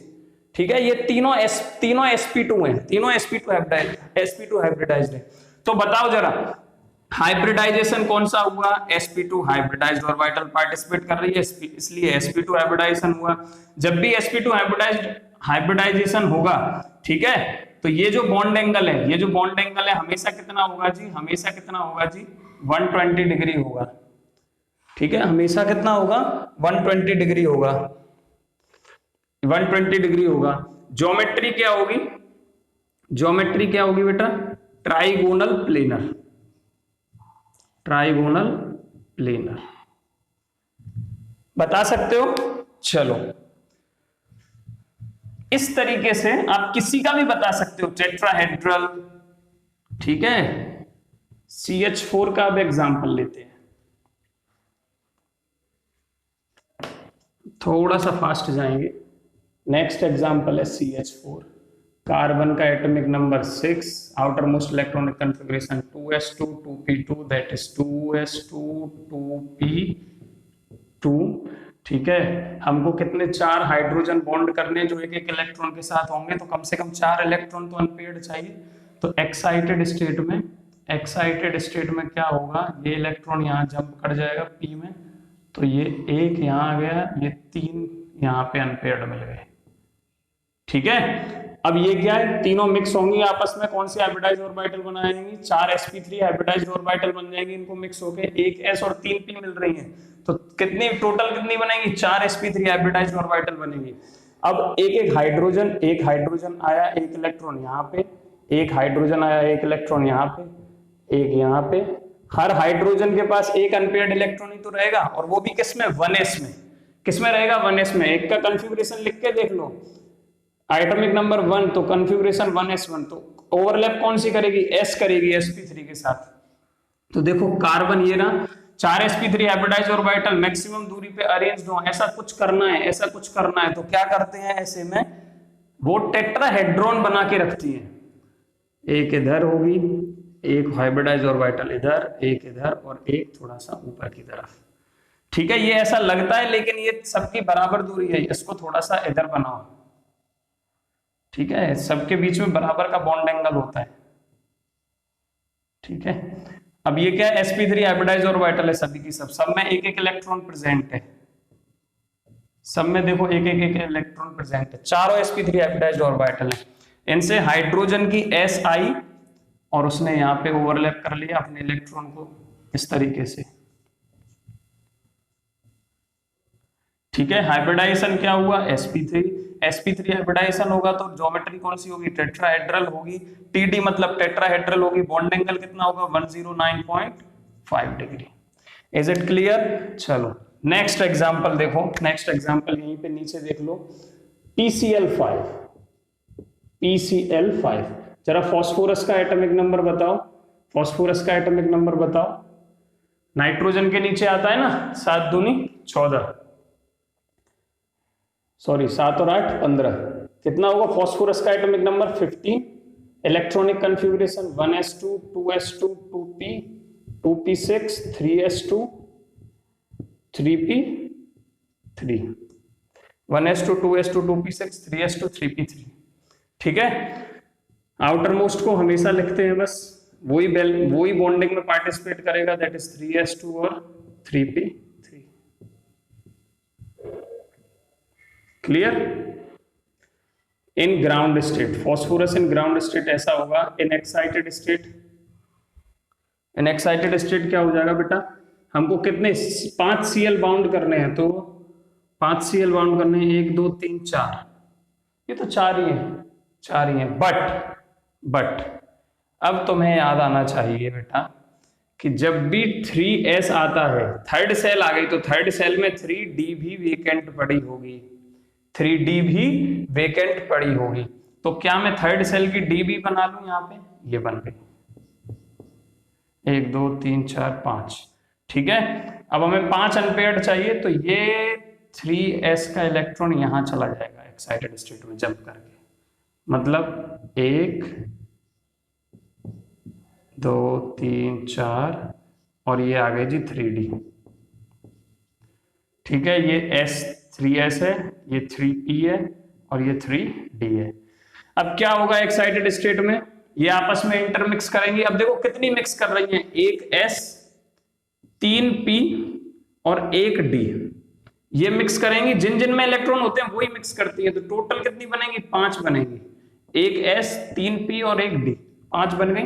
ठीक है, ये तीनों sp2 हैं, तीनों sp2 हाइब्रिडाइज्ड है। तो बताओ जरा हाइब्रिडाइजेशन कौन सा हुआ, sp2 हाइब्रिडाइज्ड ऑर्बिटल पार्टिसिपेट कर रही है, इसलिए sp2 हाइब्रिडाइजेशन हुआ। जब भी sp2 हाइब्रिडाइजेशन होगा, ठीक है, तो ये जो बॉन्ड एंगल है, ये जो बॉन्ड एंगल है हमेशा कितना होगा जी, हमेशा कितना होगा जी, 120 डिग्री होगा, ठीक है, हमेशा कितना होगा, 120 डिग्री होगा, 120 डिग्री होगा। ज्योमेट्री क्या होगी, ज्योमेट्री क्या होगी बेटा, ट्राइगोनल प्लेनर, ट्राइगोनल प्लेनर, बता सकते हो। चलो इस तरीके से आप किसी का भी बता सकते हो, टेट्राहेड्रल, ठीक है, CH4 का अब एग्जांपल लेते हैं, थोड़ा सा फास्ट जाएंगे। नेक्स्ट एग्जांपल है CH4, कार्बन का atomic number 6, outer most electronic configuration 2s2 2p2, that is 2s2 2p2, ठीक है। हमको कितने 4 हाइड्रोजन बॉन्ड करने जो एक एक इलेक्ट्रॉन के साथ होंगे, तो कम से कम 4 इलेक्ट्रॉन तो अनपेयर्ड चाहिए। तो एक्साइटेड स्टेट में क्या होगा, ये इलेक्ट्रॉन यहाँ जंप कर जाएगा p में, तो ये एक यहाँ आ गया, ये 3 यहाँ पे अनपेयर्ड मिल गए, ठीक है। अब ये क्या है, तीनों मिक्स होंगी आपस में, कौन सी हाइब्रिडाइज्ड ऑर्बिटल बनाएंगी, 4 sp3 हाइब्रिडाइज्ड ऑर्बिटल बन जाएंगी, इनको मिक्स होके एक s और 3 p मिल रही हैं, तो कितनी टोटल कितनी बनेगी, 4 sp3 हाइब्रिडाइज्ड ऑर्बिटल बनेगी। अब एक हाइड्रोजन आया, एक इलेक्ट्रॉन यहाँ पे, एक हाइड्रोजन आया, एक इलेक्ट्रॉन यहाँ पे, एक यहाँ पे, हर हाइड्रोजन के पास एक अनपेयर्ड इलेक्ट्रॉन ही तो रहेगा, और वो भी किसमें, 1s में, किसमें रहेगा, 1s में। एक का कॉन्फ़िगरेशन लिख के देख लो, एटॉमिक नंबर 1 तो कॉन्फ़िगरेशन 1s1, तो ओवरलैप कौन सी करेगी, s करेगी sp3 के साथ। तो देखो कार्बन ये ना 4 sp3 हाइब्रिडाइज्ड ऑर्बिटल मैक्सिमम दूरी पे अरेंज्ड हो, ऐसा कुछ करना है, ऐसा कुछ करना है, तो क्या करते हैं, ऐसे में वो टेट्राहेड्रॉन बना के रखती है, एक इधर होगी, एक हाइब्रिडाइज्ड ऑर्बिटल इधर, एक इधर, और एक थोड़ा सा ऊपर की तरफ, ठीक है, ये ऐसा लगता है लेकिन ये सबकी बराबर दूरी है, इसको थोड़ा सा इधर बनाओ। ठीक है, सबके बीच में बराबर का बॉन्ड एंगल होता है। ठीक है, अब ये क्या है, sp3 हाइब्रिडाइज ऑर्बिटल है सभी की सब में एक एक इलेक्ट्रॉन प्रेजेंट है, सब में देखो एक एक इलेक्ट्रॉन प्रेजेंट है, चारों sp3 हाइब्रिडाइज ऑर्बिटल है। इनसे हाइड्रोजन की s आई और उसने यहां पे ओवरलैप कर लिया अपने इलेक्ट्रॉन को इस तरीके से। ठीक है, हाइब्रिडाइजेशन क्या हुआ, sp3 हाइब्रिडाइजेशन होगा तो ज्योमेट्री कौन सी होगी, टेट्राहेड्रल होगी। टीडी मतलब टेट्राहेड्रल होगी, बॉन्ड एंगल कितना होगा 109.5 डिग्री। Is it clear? चलो नेक्स्ट एग्जांपल देखो, नेक्स्ट एग्जांपल यहीं पे नीचे देख लो, PCl5। PCl5 जरा फास्फोरस का एटॉमिक नंबर बताओ, फास्फोरस का एटॉमिक नंबर बताओ। नाइट्रोजन के नीचे आता है ना 7 दूनी 14, सॉरी 7 और 8 15, कितना होगा फास्फोरस का atomic number 15। Electronic configuration 1s2 2s2 2p 2p6 3s2 3p3, 1s2 2s2 2p6 3s2 3p3। ठीक है, आउटर मोस्ट को हमेशा लिखते हैं बस, वही बॉन्डिंग में पार्टिसिपेट करेगा, दैट इज 3s2 और 3p3। Clear? In ground state, phosphorus in ground state ऐसा होगा। In excited state, in excited state क्या हो जाएगा बेटा, हमको कितने 5 Cl बाउंड करने हैं, तो 5 Cl बाउंड करने हैं, 1 2 3 4, ये तो 4 ही है, 4 ही है। बट अब तुम्हें याद आना चाहिए बेटा कि जब भी 3s आता है, थर्ड सेल आ गई तो थर्ड सेल में 3d भी वेकेंट पड़ी होगी, 3d भी वेकेंट पड़ी होगी। तो क्या मैं थर्ड सेल की d भी बना लूं, यहां पे ये बन गई 1 2 3 4 5। ठीक है, अब हमें 5 अनपेयर्ड चाहिए, तो ये 3s का इलेक्ट्रॉन यहां चला जाएगा एक्साइटेड स्टेट में जंप करके, मतलब 1 2 3 4 और ये आ गए जी 3d। ठीक है, ये 3s है, ये 3p है और ये 3d है। अब क्या होगा एक्साइटेड स्टेट में, ये आपस में इंटरमिक्स करेंगे। अब देखो कितनी मिक्स कर रही हैं, एक s 3p और 1d, ये मिक्स करेंगी, जिन जिन में इलेक्ट्रॉन होते हैं वही मिक्स करती है, तो टोटल कितनी बनेगी 5 बनेगी, एक s 3p और 1d, 5 बन गई।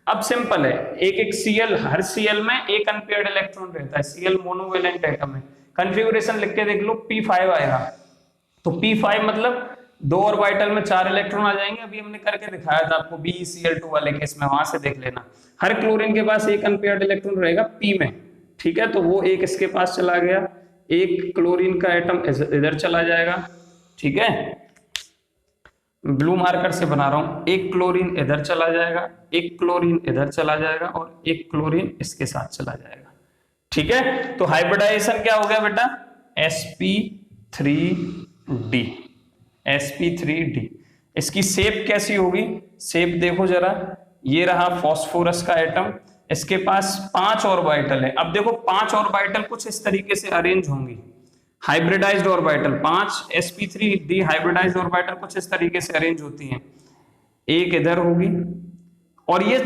अब सिंपल है, एक Cl, हर Cl में एक अनपेयर्ड इलेक्ट्रॉन रहता है, Cl मोनोवेलेंट एटम है, कॉन्फ़िगरेशन लिख के देख लो, p5 आएगा, तो p5 मतलब 2 ऑर्बिटल में 4 इलेक्ट्रॉन आ जाएंगे। अभी हमने करके दिखाया था आपको BeCl2 वाले केस में, वहां से देख लेना। हर क्लोरीन के पास एक अनपेयर्ड इलेक्ट्रॉन रहेगा p में। ठीक है, तो वो एक इसके पास चला गया, एक क्लोरीन का एटम इधर चला जाएगा। ठीक है, ब्लू मार्कर से बना रहा हूं, एक क्लोरीन इधर चला जाएगा, एक क्लोरीन इधर चला जाएगा और एक क्लोरीन इसके साथ चला जाएगा। ठीक है, तो हाइब्रिडाइजेशन क्या हो गया बेटा, sp3d, sp3d। इसकी शेप कैसी होगी, शेप देखो जरा, ये रहा फास्फोरस का एटम, इसके पास 5 ऑर्बिटल है। अब देखो 5 ऑर्बिटल कुछ इस तरीके से अरेंज होंगी, hybridised orbital 5 sp3d hybridised orbital कुछ इस तरीके से अरेंज होती हैं, एक इधर होगी और ये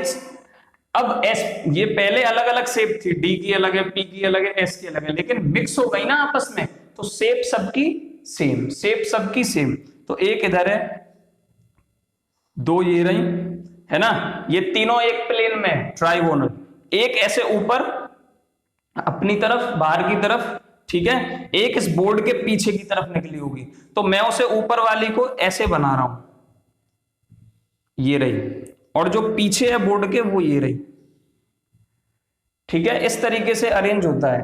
अब s, ये पहले अलग अलग शेप थी, d की अलग है, p की अलग है, s की अलग है, लेकिन मिक्स हो गई ना आपस में, तो शेप सबकी सेम, शेप सबकी सेम। तो एक इधर है, 2 ये रही है ना, ये तीनों एक प्लेन में ट्राइगोनल, एक ऐसे ऊपर अपनी तरफ बाहर की तरफ, ठीक है, एक इस बोर्ड के पीछे की तरफ निकली होगी, तो मैं उसे ऊपर वाली को ऐसे बना रहा हूं, ये रही, और जो पीछे है बोर्ड के वो ये रही। ठीक है, इस तरीके से अरेंज होता है।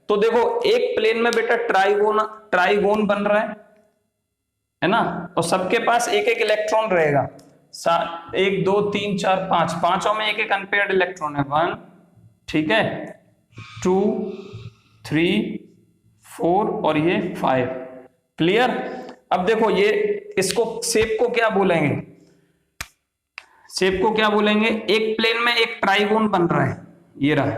तो देखो एक प्लेन में बेटा ट्राइगोन बन रहा है ना, और सबके पास एक एक इलेक्ट्रॉन रहेगा, 1 2 3 4 5, पांचों में एक एक अनपेयर्ड इलेक्ट्रॉन है, 1, ठीक है, 2 3 4 और ये 5। क्लियर? अब देखो ये इसको शेप को क्या बोलेंगे, शेप को क्या बोलेंगे, एक प्लेन में एक ट्राइगोन बन रहा है, ये रहा,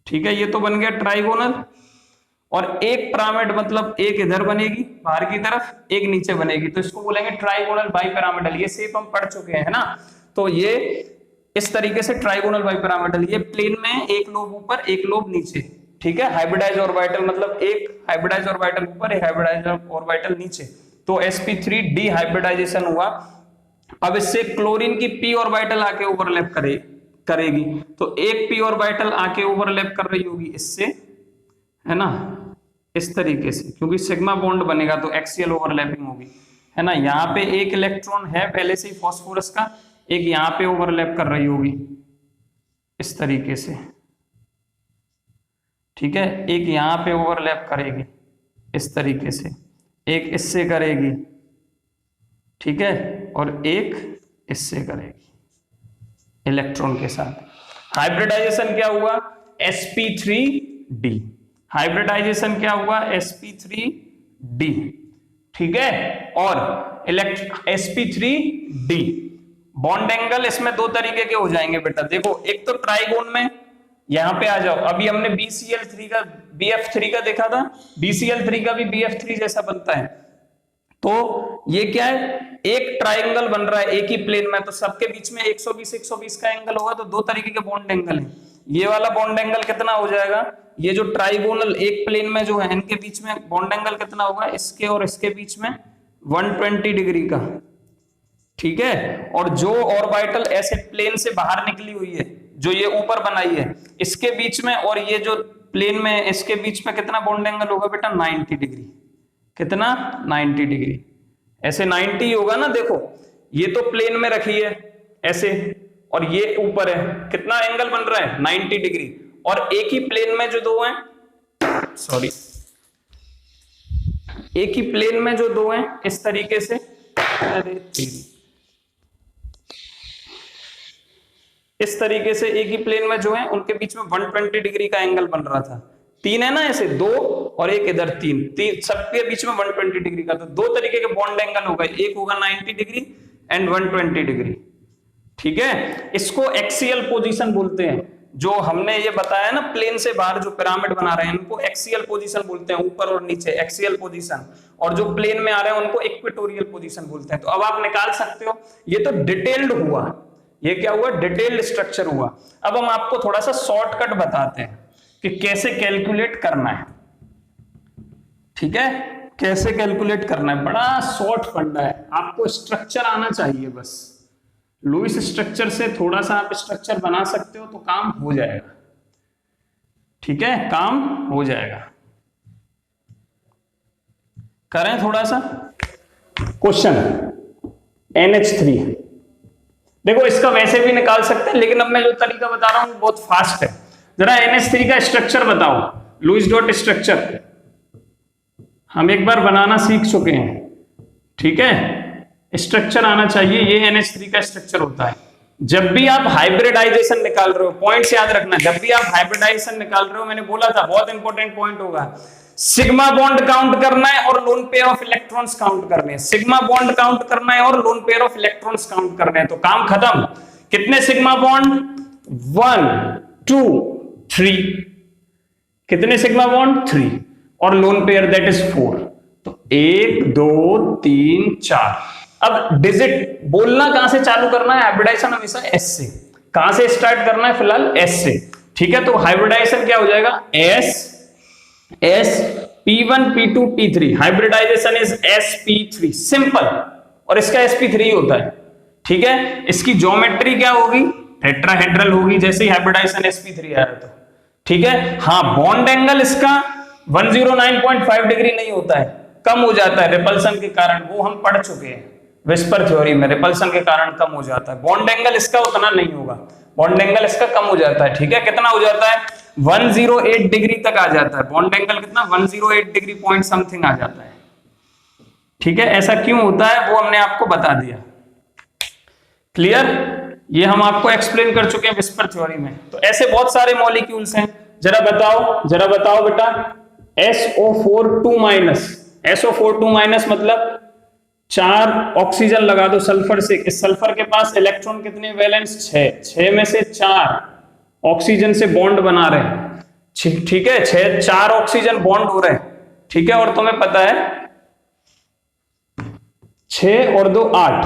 ठीक है, ये तो बन गया ट्राइगोनल। और एक पिरामिड मतलब एक इधर बनेगी बाहर की तरफ, एक नीचे बनेगी, तो इसको बोलेंगे ट्राइगोनल बाइपिरामिडल। ये शेप हम पढ़ चुके हैं ना। तो ये इस तरीके से ट्राइगोनल बाइपिरामिडल, ये प्लेन में एक लोब ऊपर एक लोब नीचे। ठीक है, हाइब्रिडाइज ऑर्बिटल मतलब एक हाइब्रिडाइज ऑर्बिटल ऊपर एक हाइब्रिडाइज ऑर्बिटल नीचे। तो sp3d हाइब्रिडाइजेशन हुआ। अब इससे क्लोरीन की p ऑर्बिटल आके ओवरलैप करेगी, तो एक p ऑर्बिटल आके ओवरलैप कर रही होगी इससे, है ना, इस तरीके से, क्योंकि सिग्मा बॉन्ड बनेगा तो एक्सियल ओवरलैपिंग होगी, है ना। यहाँ पे एक इलेक्ट्रॉन है पहले से ही फास्फोरस का, एक यहाँ पे ओवरलैप कर रही होगी इस तरीके से। ठीक है, एक यहाँ पे ओवरलैप करेगी इस तरीके से, एक इससे करेगी, ठीक है, और एक इससे करेगी इलेक्ट्रॉन के साथ। हाइब्रिडाइजेशन क्या हुआ, sp3d। हाइब्रिडाइजेशन क्या हुआ, sp3d। ठीक है, और sp3d बॉन्ड एंगल इसमें दो तरीके के हो जाएंगे बेटा। देखो, एक तो ट्राइगोन में, यहां पे आ जाओ, अभी हमने BCl3 का BF3 का देखा था, BCl3 का भी BF3 जैसा बनता है। तो ये क्या है, एक ट्राइंगल बन रहा है एक ही प्लेन में, तो सबके बीच में 120 का एंगल होगा, तो दो तरीके के बॉन्ड एंगल है। ये वाला बॉन्ड एंगल कितना हो जाएगा, ये जो ट्राइगोनल एक प्लेन में जो है इनके बीच में बॉन्ड एंगल कितना होगा, इसके और इसके बीच में 120 डिग्री का। ठीक है, और जो ऑर्बिटल ऐसे प्लेन से बाहर निकली हुई है, जो ये ऊपर बनाई है, इसके बीच में और ये जो प्लेन में इसके बीच में कितना बॉन्ड एंगल होगा बेटा, 90 डिग्री। कितना, 90 डिग्री। ऐसे 90 होगा ना। देखो, ये तो प्लेन में रखी है ऐसे, और ये ऊपर है, कितना एंगल बन रहा है, 90 डिग्री। और एक ही प्लेन में जो दो हैं, सॉरी, एक ही प्लेन में जो दो हैं इस तरीके से, अरे इस तरीके से एक ही प्लेन में जो है उनके बीच में 120 डिग्री का एंगल बन रहा था। तीन है ना ऐसे, दो और एक इधर, तीन सबके बीच में 120 डिग्री का। तो दो तरीके के बॉन्ड एंगल होगा, एक होगा 90 डिग्री एंड 120 डिग्री। ठीक है, इसको एक्सियल पोजीशन बोलते हैं। जो हमने ये बताया ना, प्लेन से बाहर जो पिरामिड बना रहे हैं उनको एक्सियल पोजीशन बोलते हैं, ऊपर और नीचे एक्सियल पोजीशन। और जो प्लेन में आ रहे हैं उनको इक्वेटोरियल पोजीशन बोलते हैं। तो अब आप निकाल सकते हो, ये तो डिटेल्ड हुआ, ये क्या हुआ, डिटेल्ड स्ट्रक्चर हुआ। अब हम आपको थोड़ा सा शॉर्टकट बताते हैं कि कैसे कैलकुलेट करना है। ठीक है, कैसे कैलकुलेट करना है, बड़ा शॉर्ट फंडा है, आपको स्ट्रक्चर आना चाहिए बस। लुईस स्ट्रक्चर से थोड़ा सा आप स्ट्रक्चर बना सकते हो तो काम हो जाएगा। ठीक है, काम हो जाएगा। करें थोड़ा सा क्वेश्चन, NH3। देखो, इसका वैसे भी निकाल सकते हैं, लेकिन अब मैं जो तरीका बता रहा हूं बहुत फास्ट है। जरा NH3 का स्ट्रक्चर बताओ, लुईस डॉट स्ट्रक्चर हम एक बार बनाना सीख चुके हैं। ठीक है, स्ट्रक्चर आना चाहिए, ये NH3 का स्ट्रक्चर होता है। जब भी आप हाइब्रिडाइजेशन निकाल रहे हो, पॉइंट्स याद रखना, जब भी आप हाइब्रिडाइजेशन निकाल रहे हो, मैंने बोला था बहुत इंपॉर्टेंट पॉइंट होगा, सिग्मा बॉन्ड काउंट करना है और lone pair of electrons count करने हैं। सिग्मा बॉन्ड काउंट करना है और lone pair of electrons count करने हैं, तो काम खत्म। कितने सिग्मा बॉन्ड, 1 2 3, कितने सिग्मा बॉन्ड, 3, और लोन पेयर दैट इज 4। तो 1 2 3 4। अब डिजिट बोलना कहां से चालू करना है, हाइब्रिडाइजेशन हमेशा S से। कहां से स्टार्ट करना है, फिलहाल S से। ठीक है, तो हाइब्रिडाइजेशन क्या हो जाएगा, S P1 P2 P3, hybridisation is sp3, simple. और इसका sp3 होता है। ठीक है, इसकी ज्योमेट्री क्या होगी, टेट्राहेड्रल होगी, जैसे ही हाइब्रिडाइजेशन sp3 आया तो। ठीक है, हाँ, बॉन्ड एंगल इसका 109.5 डिग्री नहीं होता है, कम हो जाता है रिपल्सन के कारण, वो हम पढ़ चुके हैं विस्पर थ्योरी में, रिपल्सन के कारण कम हो जाता है। बॉन्ड एंगल इसका उतना नहीं होगा, बॉन्ड एंगल इसका कम हो जाता है। ठीक है, कितना हो जाता है, 108 डिग्री तक आ जाता है बॉन्ड एंगल, कितना, 108 डिग्री पॉइंट समथिंग आ जाता है। ठीक है, ऐसा क्यों होता है वो हमने आपको बता दिया। क्लियर, ये हम आपको एक्सप्लेन कर चुके हैं विस्पर थ्योरी में। तो ऐसे बहुत सारे मॉलिक्यूल्स हैं, जरा बताओ बेटा। SO4 SO4 मतलब 4 ऑक्सीजन लगा दो सल्फर से, इस सल्फर के पास इलेक्ट्रॉन कितने, वैलेंस 6 में से 4 ऑक्सीजन से बॉन्ड बना रहे हैं। ठीक है, 4 ऑक्सीजन बॉन्ड हो रहे हैं, ठीक है, और तुम्हें पता है 6 और 2 8,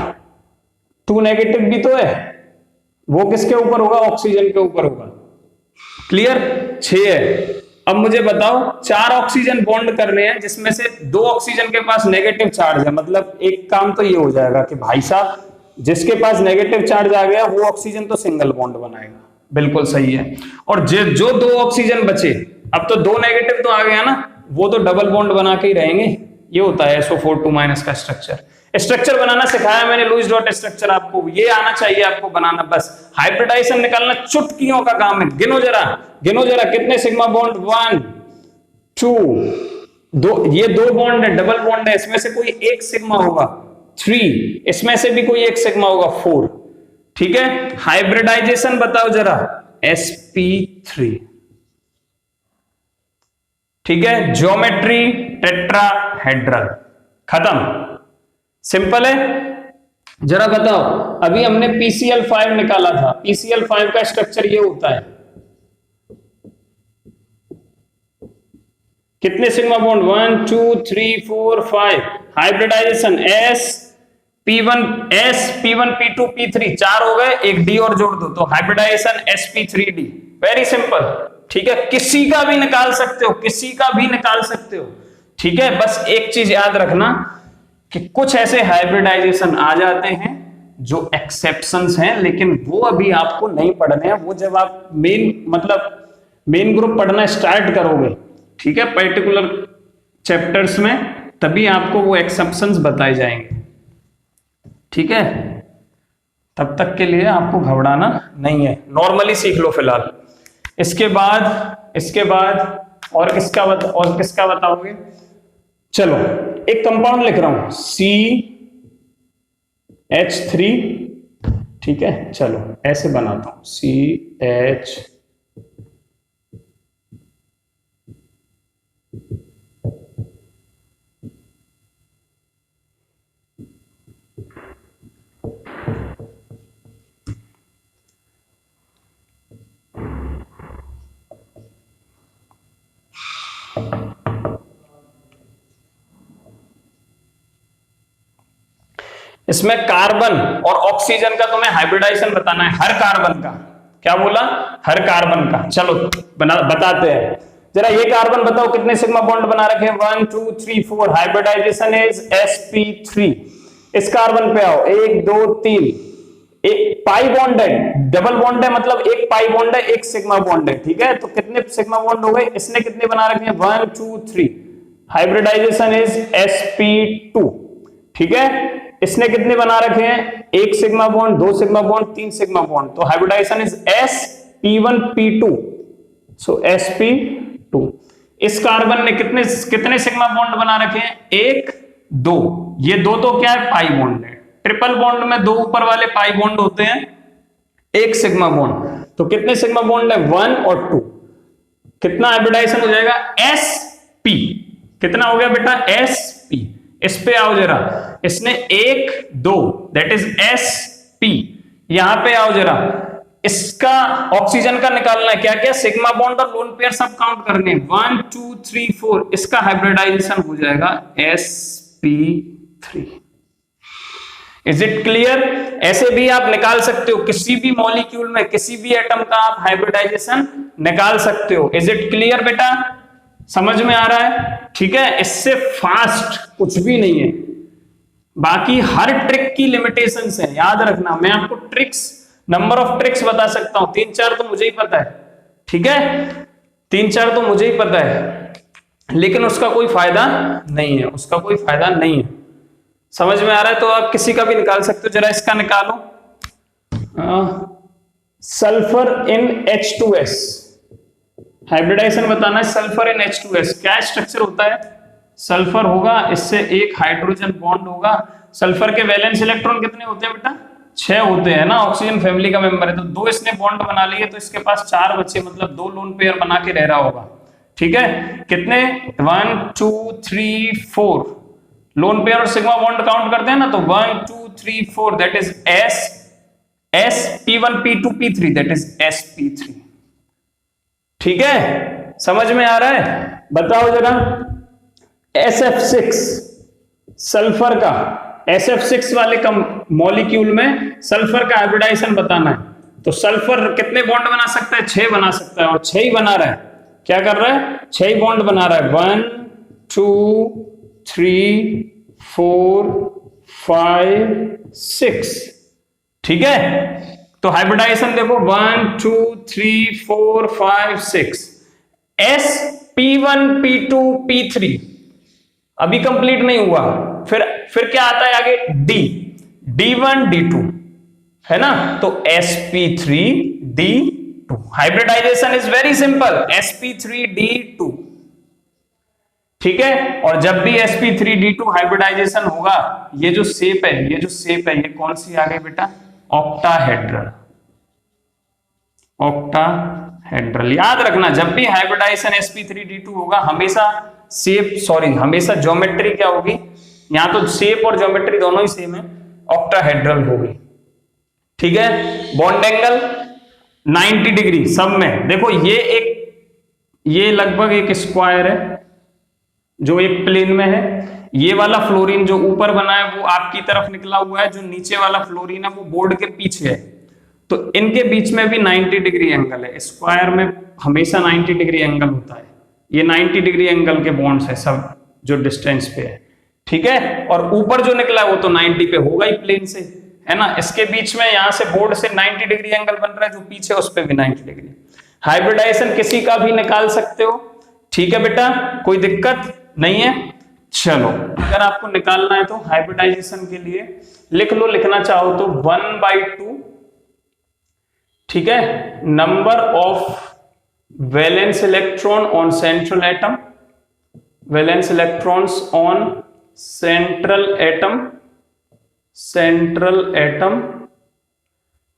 2 नेगेटिव भी तो है, वो किसके ऊपर होगा, ऑक्सीजन के ऊपर होगा। क्लियर, 6 है। अब मुझे बताओ 4 ऑक्सीजन बॉन्ड करने हैं जिसमें से 2 ऑक्सीजन के पास नेगेटिव चार्ज है, मतलब एक काम तो ये हो जाएगा कि भाई साहब जिसके पास नेगेटिव चार्ज आ गया वो ऑक्सीजन तो सिंगल बॉन्ड बनाएगा, बिल्कुल सही है। और जो 2 ऑक्सीजन बचे, अब तो 2 नेगेटिव तो आ गया ना, वो तो डबल बॉन्ड बना के ही रहेंगे। ये होता है SO4 का स्ट्रक्चर बनाना सिखाया मैंने, लुईस डॉट स्ट्रक्चर, आपको ये आना चाहिए आपको बनाना, बस हाइब्रिडाइजेशन निकालना चुटकियों का काम है। गिनो जरा कितने सिग्मा बॉन्ड, 1 2 2, ये 2 बॉन्ड है, डबल बॉन्ड है, इसमें से कोई एक सिग्मा होगा, 3, इसमें से भी कोई एक सिग्मा होगा, 4, ठीक है। हाइब्रिडाइजेशन बताओ जरा, sp3, ठीक है। ज्योमेट्री टेट्राहेड्रल, खत्म, सिंपल है। जरा बताओ, अभी हमने PCl5 निकाला था, PCl5 का स्ट्रक्चर ये होता है, कितने sigma bond, 1 2 3 4 5, hybridisation sp1 p2 p3, 4 हो गए, एक d और जोड़ दो तो हाइब्रिडाइजेशन sp3d, वेरी सिंपल, ठीक है। किसी का भी निकाल सकते हो, ठीक है। बस एक चीज याद रखना कि कुछ ऐसे हाइब्रिडाइजेशन आ जाते हैं जो एक्सेप्शंस हैं, लेकिन वो अभी आपको नहीं पढ़ने हैं, वो जब आप मेन ग्रुप पढ़ना स्टार्ट करोगे, ठीक है, पर्टिकुलर चैप्टर्स में, तभी आपको वो एक्सेप्शंस बताए जाएंगे, ठीक है। तब तक के लिए आपको घबराना नहीं है, नॉर्मली सीख लो फिलहाल। इसके बाद और किसका बताओगे, चलो एक कंपाउंड लिख रहा हूं, CH3, ठीक है, चलो ऐसे बनाता हूं, CH, इसमें कार्बन और ऑक्सीजन का तुम्हें हाइब्रिडाइजेशन बताना है, हर कार्बन का, क्या बोला, हर कार्बन का। चलो बताते हैं, जरा ये कार्बन बताओ कितने सिग्मा बॉन्ड बना रखे हैं, 1 2 3 4, हाइब्रिडाइजेशन इज sp3। इस कार्बन पे आओ, 1 2 3, एक पाई बॉन्ड है, डबल बॉन्ड है, मतलब एक पाई बॉन्ड है, एक सिग्मा बॉन्ड है, ठीक है। तो कितने सिग्मा बॉन्ड हो गए, इसने कितने बना रखे हैं, 1 2 3, हाइब्रिडाइजेशन इज sp2, ठीक है। इसने कितने बना रखे हैं, एक sigma bond, 2 sigma bond, 3 sigma bond, तो hybridisation is sp1p2, so sp2। इस कार्बन ने कितने सिग्मा बॉन्ड बना रखे हैं, 1 2, ये 2 तो क्या है, पाई बॉन्ड है। ट्रिपल बॉन्ड में 2 ऊपर वाले पाई बॉन्ड होते हैं, 1 सिग्मा बॉन्ड, तो कितने सिग्मा बॉन्ड है, 1 और 2, कितना हाइब्रिडाइजेशन हो जाएगा, sp, कितना हो गया बेटा, sp। इस पे आओ जरा, इसने 1 2, दैट इज sp। यहां पे आओ जरा, इसका ऑक्सीजन का निकालना है, क्या क्या, सिग्मा बॉन्ड और लोन पेयर सब काउंट करने, 1 2 3 4, इसका हाइब्रिडाइजेशन हो जाएगा sp3। Is it clear? ऐसे भी आप निकाल सकते हो, किसी भी मॉलिक्यूल में, किसी भी एटम का आप हाइब्रिडाइजेशन निकाल सकते हो। इज इट क्लियर बेटा, समझ में आ रहा है? ठीक है, इससे फास्ट कुछ भी नहीं है। बाकी हर ट्रिक की लिमिटेशंस है, याद रखना। मैं आपको ट्रिक्स, नंबर ऑफ ट्रिक्स बता सकता हूं, 3-4 तो मुझे ही पता है, ठीक है, 3-4 तो मुझे ही पता है, लेकिन उसका कोई फायदा नहीं है, उसका कोई फायदा नहीं है। समझ में आ रहा है? तो आप किसी का भी निकाल सकते हो। जरा इसका निकालो, सल्फर इन H2S, हाइब्रिडाइजेशन बताना है। सल्फर इन H2S क्या स्ट्रक्चर होता है? सल्फर होगा, इससे एक हाइड्रोजन बॉन्ड होगा। सल्फर के वैलेंस इलेक्ट्रॉन कितने होते हैं बेटा? 6 होते हैं ना, ऑक्सीजन फैमिली का मेंबर है, तो 2 इसने बॉन्ड बना लिए, तो इसके पास 4 बचे, मतलब 2 लोन पेयर बना के रह रहा होगा। ठीक है, कितने? 1 2 3 4 लोन पेयर और सिग्मा बॉन्ड काउंट करते हैं ना, तो 1 2 3 4, that is S P1 P2 P3, that is sp3। ठीक है, समझ में आ रहा है? बताओ जरा। SF6 सल्फर का, SF6 वाले मॉलिक्यूल में सल्फर का हाइब्रिडाइजेशन बताना है। तो सल्फर कितने बॉन्ड बना सकता है? 6 बना सकता है, और 6 ही बना रहा है। क्या कर रहा है? 6 ही बॉन्ड बना रहा है। 1 2 3 4 5 6। ठीक है, तो हाइब्रिडाइजेशन देखो 1 2 3 4 5 6। sp1 p2 p3 अभी कंप्लीट नहीं हुआ। फिर क्या आता है आगे? d1 d2, है ना? तो sp3 d2। Hybridisation is very simple, sp3 d2। ठीक है, और जब भी sp3 d2 हाइब्रिडाइजेशन होगा, ये जो शेप है, ये कौन सी आ गई बेटा? ऑक्टाहेड्रल। ऑक्टाहेड्रल याद रखना, जब भी हाइब्रिडाइजेशन sp3 d2 होगा, हमेशा ज्योमेट्री क्या होगी? यहां तो शेप और ज्योमेट्री दोनों ही सेम है, ऑक्टाहेड्रल होगी। ठीक है, बॉन्ड एंगल 90 डिग्री सब में। देखो ये लगभग एक स्क्वायर है जो एक प्लेन में है। ये वाला फ्लोरीन जो ऊपर बना है वो आपकी तरफ निकला हुआ है, जो नीचे वाला फ्लोरीन है वो बोर्ड के पीछे है। तो इनके बीच में भी 90 डिग्री एंगल है। स्क्वायर में हमेशा 90 डिग्री एंगल होता है। ये 90 डिग्री एंगल के बॉन्ड्स है सब, जो डिस्टेंस पे है। ठीक है, और ऊपर जो निकला है वो तो 90 पे होगा ही प्लेन से, है ना? इसके बीच में यहां से बोर्ड से 90 डिग्री एंगल बन रहा है, जो पीछे उस पे भी 90 डिग्री। हाइब्रिडाइजेशन किसी का भी निकाल सकते हो। ठीक है बेटा, कोई दिक्कत नहीं है। चलो, अगर आपको निकालना है तो हाइब्रिडाइजेशन के लिए लिख लो, लिखना चाहो तो 1/2, ठीक है, number of valence electron on central atom, valence electrons on central atom,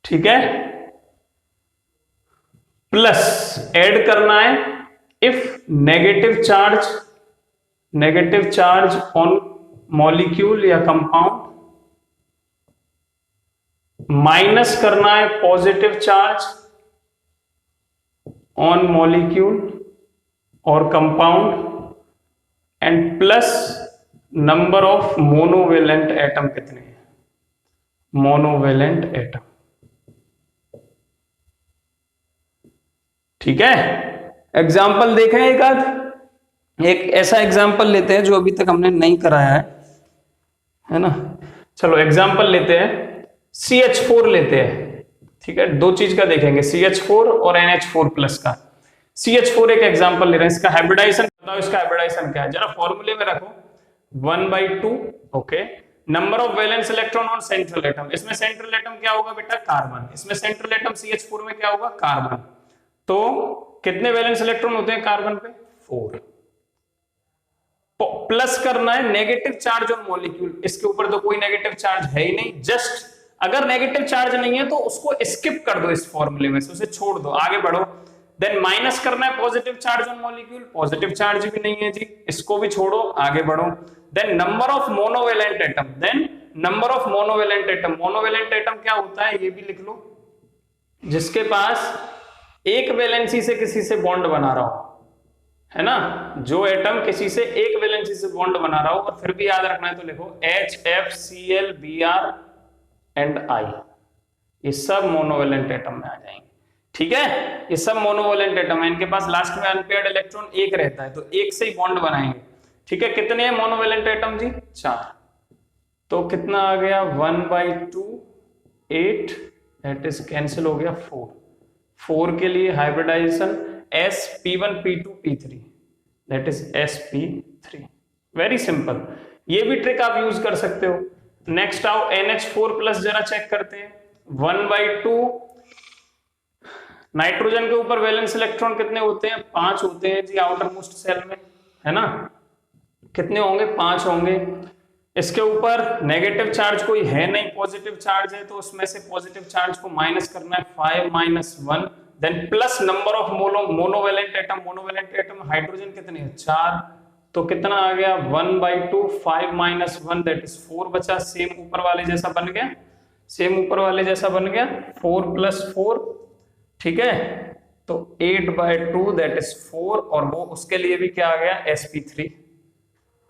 ठीक है, प्लस ऐड करना है if negative charge on molecule या कंपाउंड, माइनस करना है पॉजिटिव चार्ज ऑन मॉलिक्यूल और compound, and plus number of monovalent atom कितने हैं? Monovalent atom. ठीक है, एग्जाम्पल देखें एक आध। एक ऐसा एग्जाम्पल लेते हैं जो अभी तक हमने नहीं कराया है ना? चलो एग्जाम्पल लेते हैं, CH4 लेते हैं। ठीक है, दो चीज का देखेंगे, CH4 और NH4 प्लस का। CH4 एक एग्जाम्पल ले रहे हैं, इसका हाइब्रिडाइजेशन बताओ। इसका हाइब्रिडाइजेशन क्या है? जरा फॉर्मूले में रखो, 1/2। Okay, number of valence electron on central atom. इसमें सेंट्रल एटम क्या होगा बेटा? कार्बन। इसमें सेंट्रल एटम CH4 में क्या होगा? कार्बन। तो कितने वैलेंस इलेक्ट्रॉन होते हैं कार्बन पे? 4। प्लस करना है नेगेटिव चार्ज ऑन मॉलिक्यूल। इसके ऊपर तो कोई नेगेटिव चार्ज है ही नहीं, जस्ट अगर नेगेटिव चार्ज नहीं है तो उसको स्किप कर दो इस फॉर्मूले में से, उसे छोड़ दो, आगे बढ़ो। देन माइनस करना है positive charge on molecule, positive charge भी नहीं है जी, इसको भी छोड़ो, आगे बढ़ो। Then number of monovalent atom, monovalent atom क्या होता है ये भी लिख लो, जिसके पास एक वैलेंसी से किसी से बॉन्ड बना रहा हो, है ना? जो एटम किसी से एक वैलेंसी से बॉन्ड बना रहा हो, और फिर भी याद रखना है तो लिखो HFCl Br एंड I, ये सब मोनोवेलेंट एटम में आ जाएंगे। ठीक है, ये सब मोनोवेलेंट एटम है, इनके पास लास्ट में अनपेयर्ड इलेक्ट्रॉन एक रहता है, तो एक से ही बॉन्ड बनाएंगे। ठीक है, कितने हैं मोनोवेलेंट एटम जी? 4। तो कितना आ गया? 1/2, 8, दैट इज कैंसिल हो गया 4 के लिए hybridisation sp1 p2 p3, that is sp3। Very simple, ये भी ट्रिक आप यूज कर सकते हो। नेक्स्ट आओ NH4 प्लस, जरा चेक करते हैं। 1/2, नाइट्रोजन के ऊपर वैलेंस इलेक्ट्रॉन कितने होते हैं? 5 होते हैं जी, आउटर मोस्ट सेल में, है ना? कितने होंगे? 5 होंगे। इसके ऊपर नेगेटिव चार्ज कोई है नहीं, पॉजिटिव चार्ज है, तो उसमें से पॉजिटिव चार्ज को माइनस करना है, 5 - 1, then plus number of monovalent atom hydrogen कितने हैं? 4। तो कितना आ गया? 1/2, 5 - 1, दैट इज 4 बचा। सेम ऊपर वाले जैसा बन गया, 4 + 4, ठीक है। तो 8/2 दैट इज 4, और वो उसके लिए भी क्या आ गया sp3।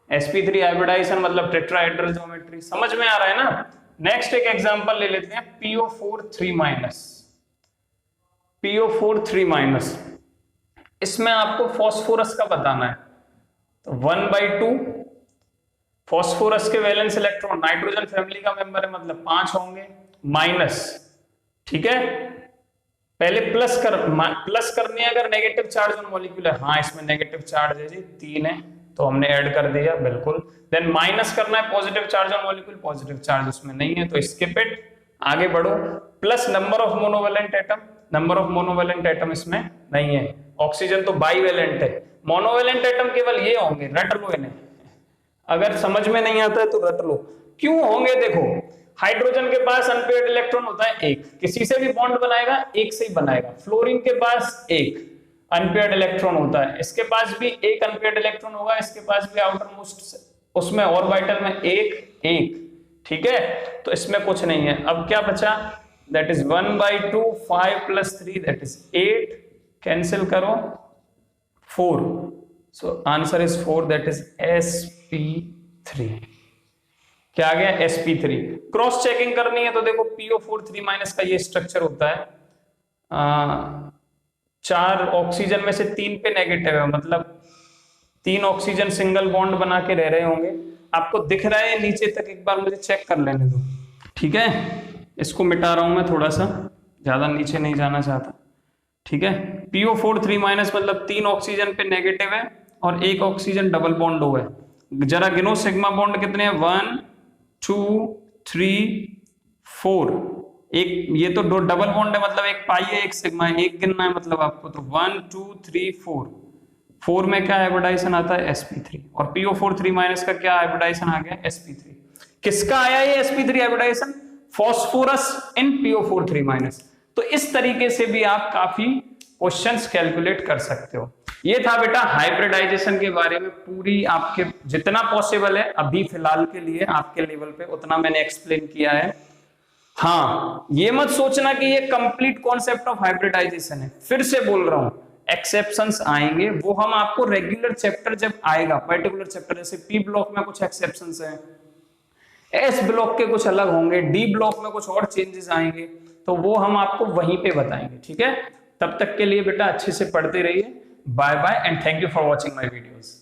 sp3 हाइब्रिडाइजेशन मतलब टेट्राहेड्रल ज्योमेट्री, समझ में आ रहा है ना। नेक्स्ट एक एग्जांपल ले लेते हैं, PO4 3-, PO4 3-, इसमें आपको फास्फोरस का बताना है। तो 1/2 फास्फोरस के वैलेंस इलेक्ट्रॉन नाइट्रोजन फैमिली का मेंबर है, मतलब 5 होंगे, माइनस, ठीक है। पहले प्लस करनी है अगर नेगेटिव चार्ज ऑन मॉलिक्यूल है, हाँ इसमें नेगेटिव चार्ज है जी 3 है तो हमने ऐड कर दिया, बिल्कुल। देन माइनस करना है positive charge on molecule, positive charge उसमें नहीं है तो स्किप इट, आगे बढ़ो। Plus number of monovalent atom, number of monovalent atom इसमें नहीं है। ऑक्सीजन तो बाईवेलेंट है, मोनोवेलेंट एटम केवल ये होंगे, रट लो इन्हें, अगर समझ में नहीं आता है तो रट लो। क्यों होंगे, देखो हाइड्रोजन के पास अनपेयर्ड इलेक्ट्रॉन होता है एक, किसी से भी बॉन्ड बनाएगा एक से ही बनाएगा। फ्लोरीन के पास एक अनपेयर्ड इलेक्ट्रॉन होता है, इसके पास भी एक अनपेयर्ड इलेक्ट्रॉन होगा, इसके पास भी आउटर मोस्ट उसमें ऑर्बिटल में एक, ठीक है। तो इसमें कुछ नहीं है। अब क्या बचा, that is 1/2, 5 + 3 that is 8, cancel करो 4, so answer is 4 that is sp3। क्या आ गया, sp3। क्रॉस चेकिंग करनी है तो देखो PO4 3- का ये स्ट्रक्चर होता है, 4 ऑक्सीजन में से 3 पे नेगेटिव है, मतलब 3 ऑक्सीजन सिंगल बॉन्ड बना के रह रहे होंगे। आपको दिख रहा है नीचे तक, एक बार मुझे चेक कर लेने दो, ठीक है। इसको मिटा रहा हूं मैं थोड़ा सा, ज्यादा नीचे नहीं जाना चाहता, ठीक है। PO4 3- मतलब 3 ऑक्सीजन पे नेगेटिव है और 1 ऑक्सीजन डबल बॉन्ड हुआ है। जरा गिनो सिग्मा बॉन्ड कितने हैं, 1 2 3 4, एक ये तो दो डबल बॉन्ड है मतलब एक पाई है एक सिग्मा है, एक गिनना है मतलब आपको, तो 1 2 3 4, 4 में क्या हाइब्रिडाइजेशन आता है, sp3, और PO4 3- का क्या हाइब्रिडाइजेशन आ गया, sp3। किसका आया ये sp3 हाइब्रिडाइजेशन, फॉस्फोरस इन PO4 3-। तो इस तरीके से भी आप काफी क्वेश्चंस कैलकुलेट कर सकते हो। ये था बेटा हाइब्रिडाइजेशन के बारे में पूरी, आपके जितना पॉसिबल है अभी फिलहाल के लिए आपके लेवल पे उतना मैंने एक्सप्लेन किया है। हाँ, ये मत सोचना कि ये कंप्लीट कॉन्सेप्ट ऑफ हाइब्रिडाइजेशन है, फिर से बोल रहा हूं एक्सेप्शंस आएंगे, वो हम आपको रेगुलर चैप्टर जब आएगा, पर्टिकुलर चैप्टर, जैसे P ब्लॉक में कुछ एक्सेप्शंस हैं, S ब्लॉक के कुछ अलग होंगे, D ब्लॉक में कुछ और चेंजेस आएंगे, तो वो हम आपको वहीं पे बताएंगे, ठीक है। तब तक के लिए बेटा अच्छे से पढ़ते रहिए, bye bye and thank you for watching my videos.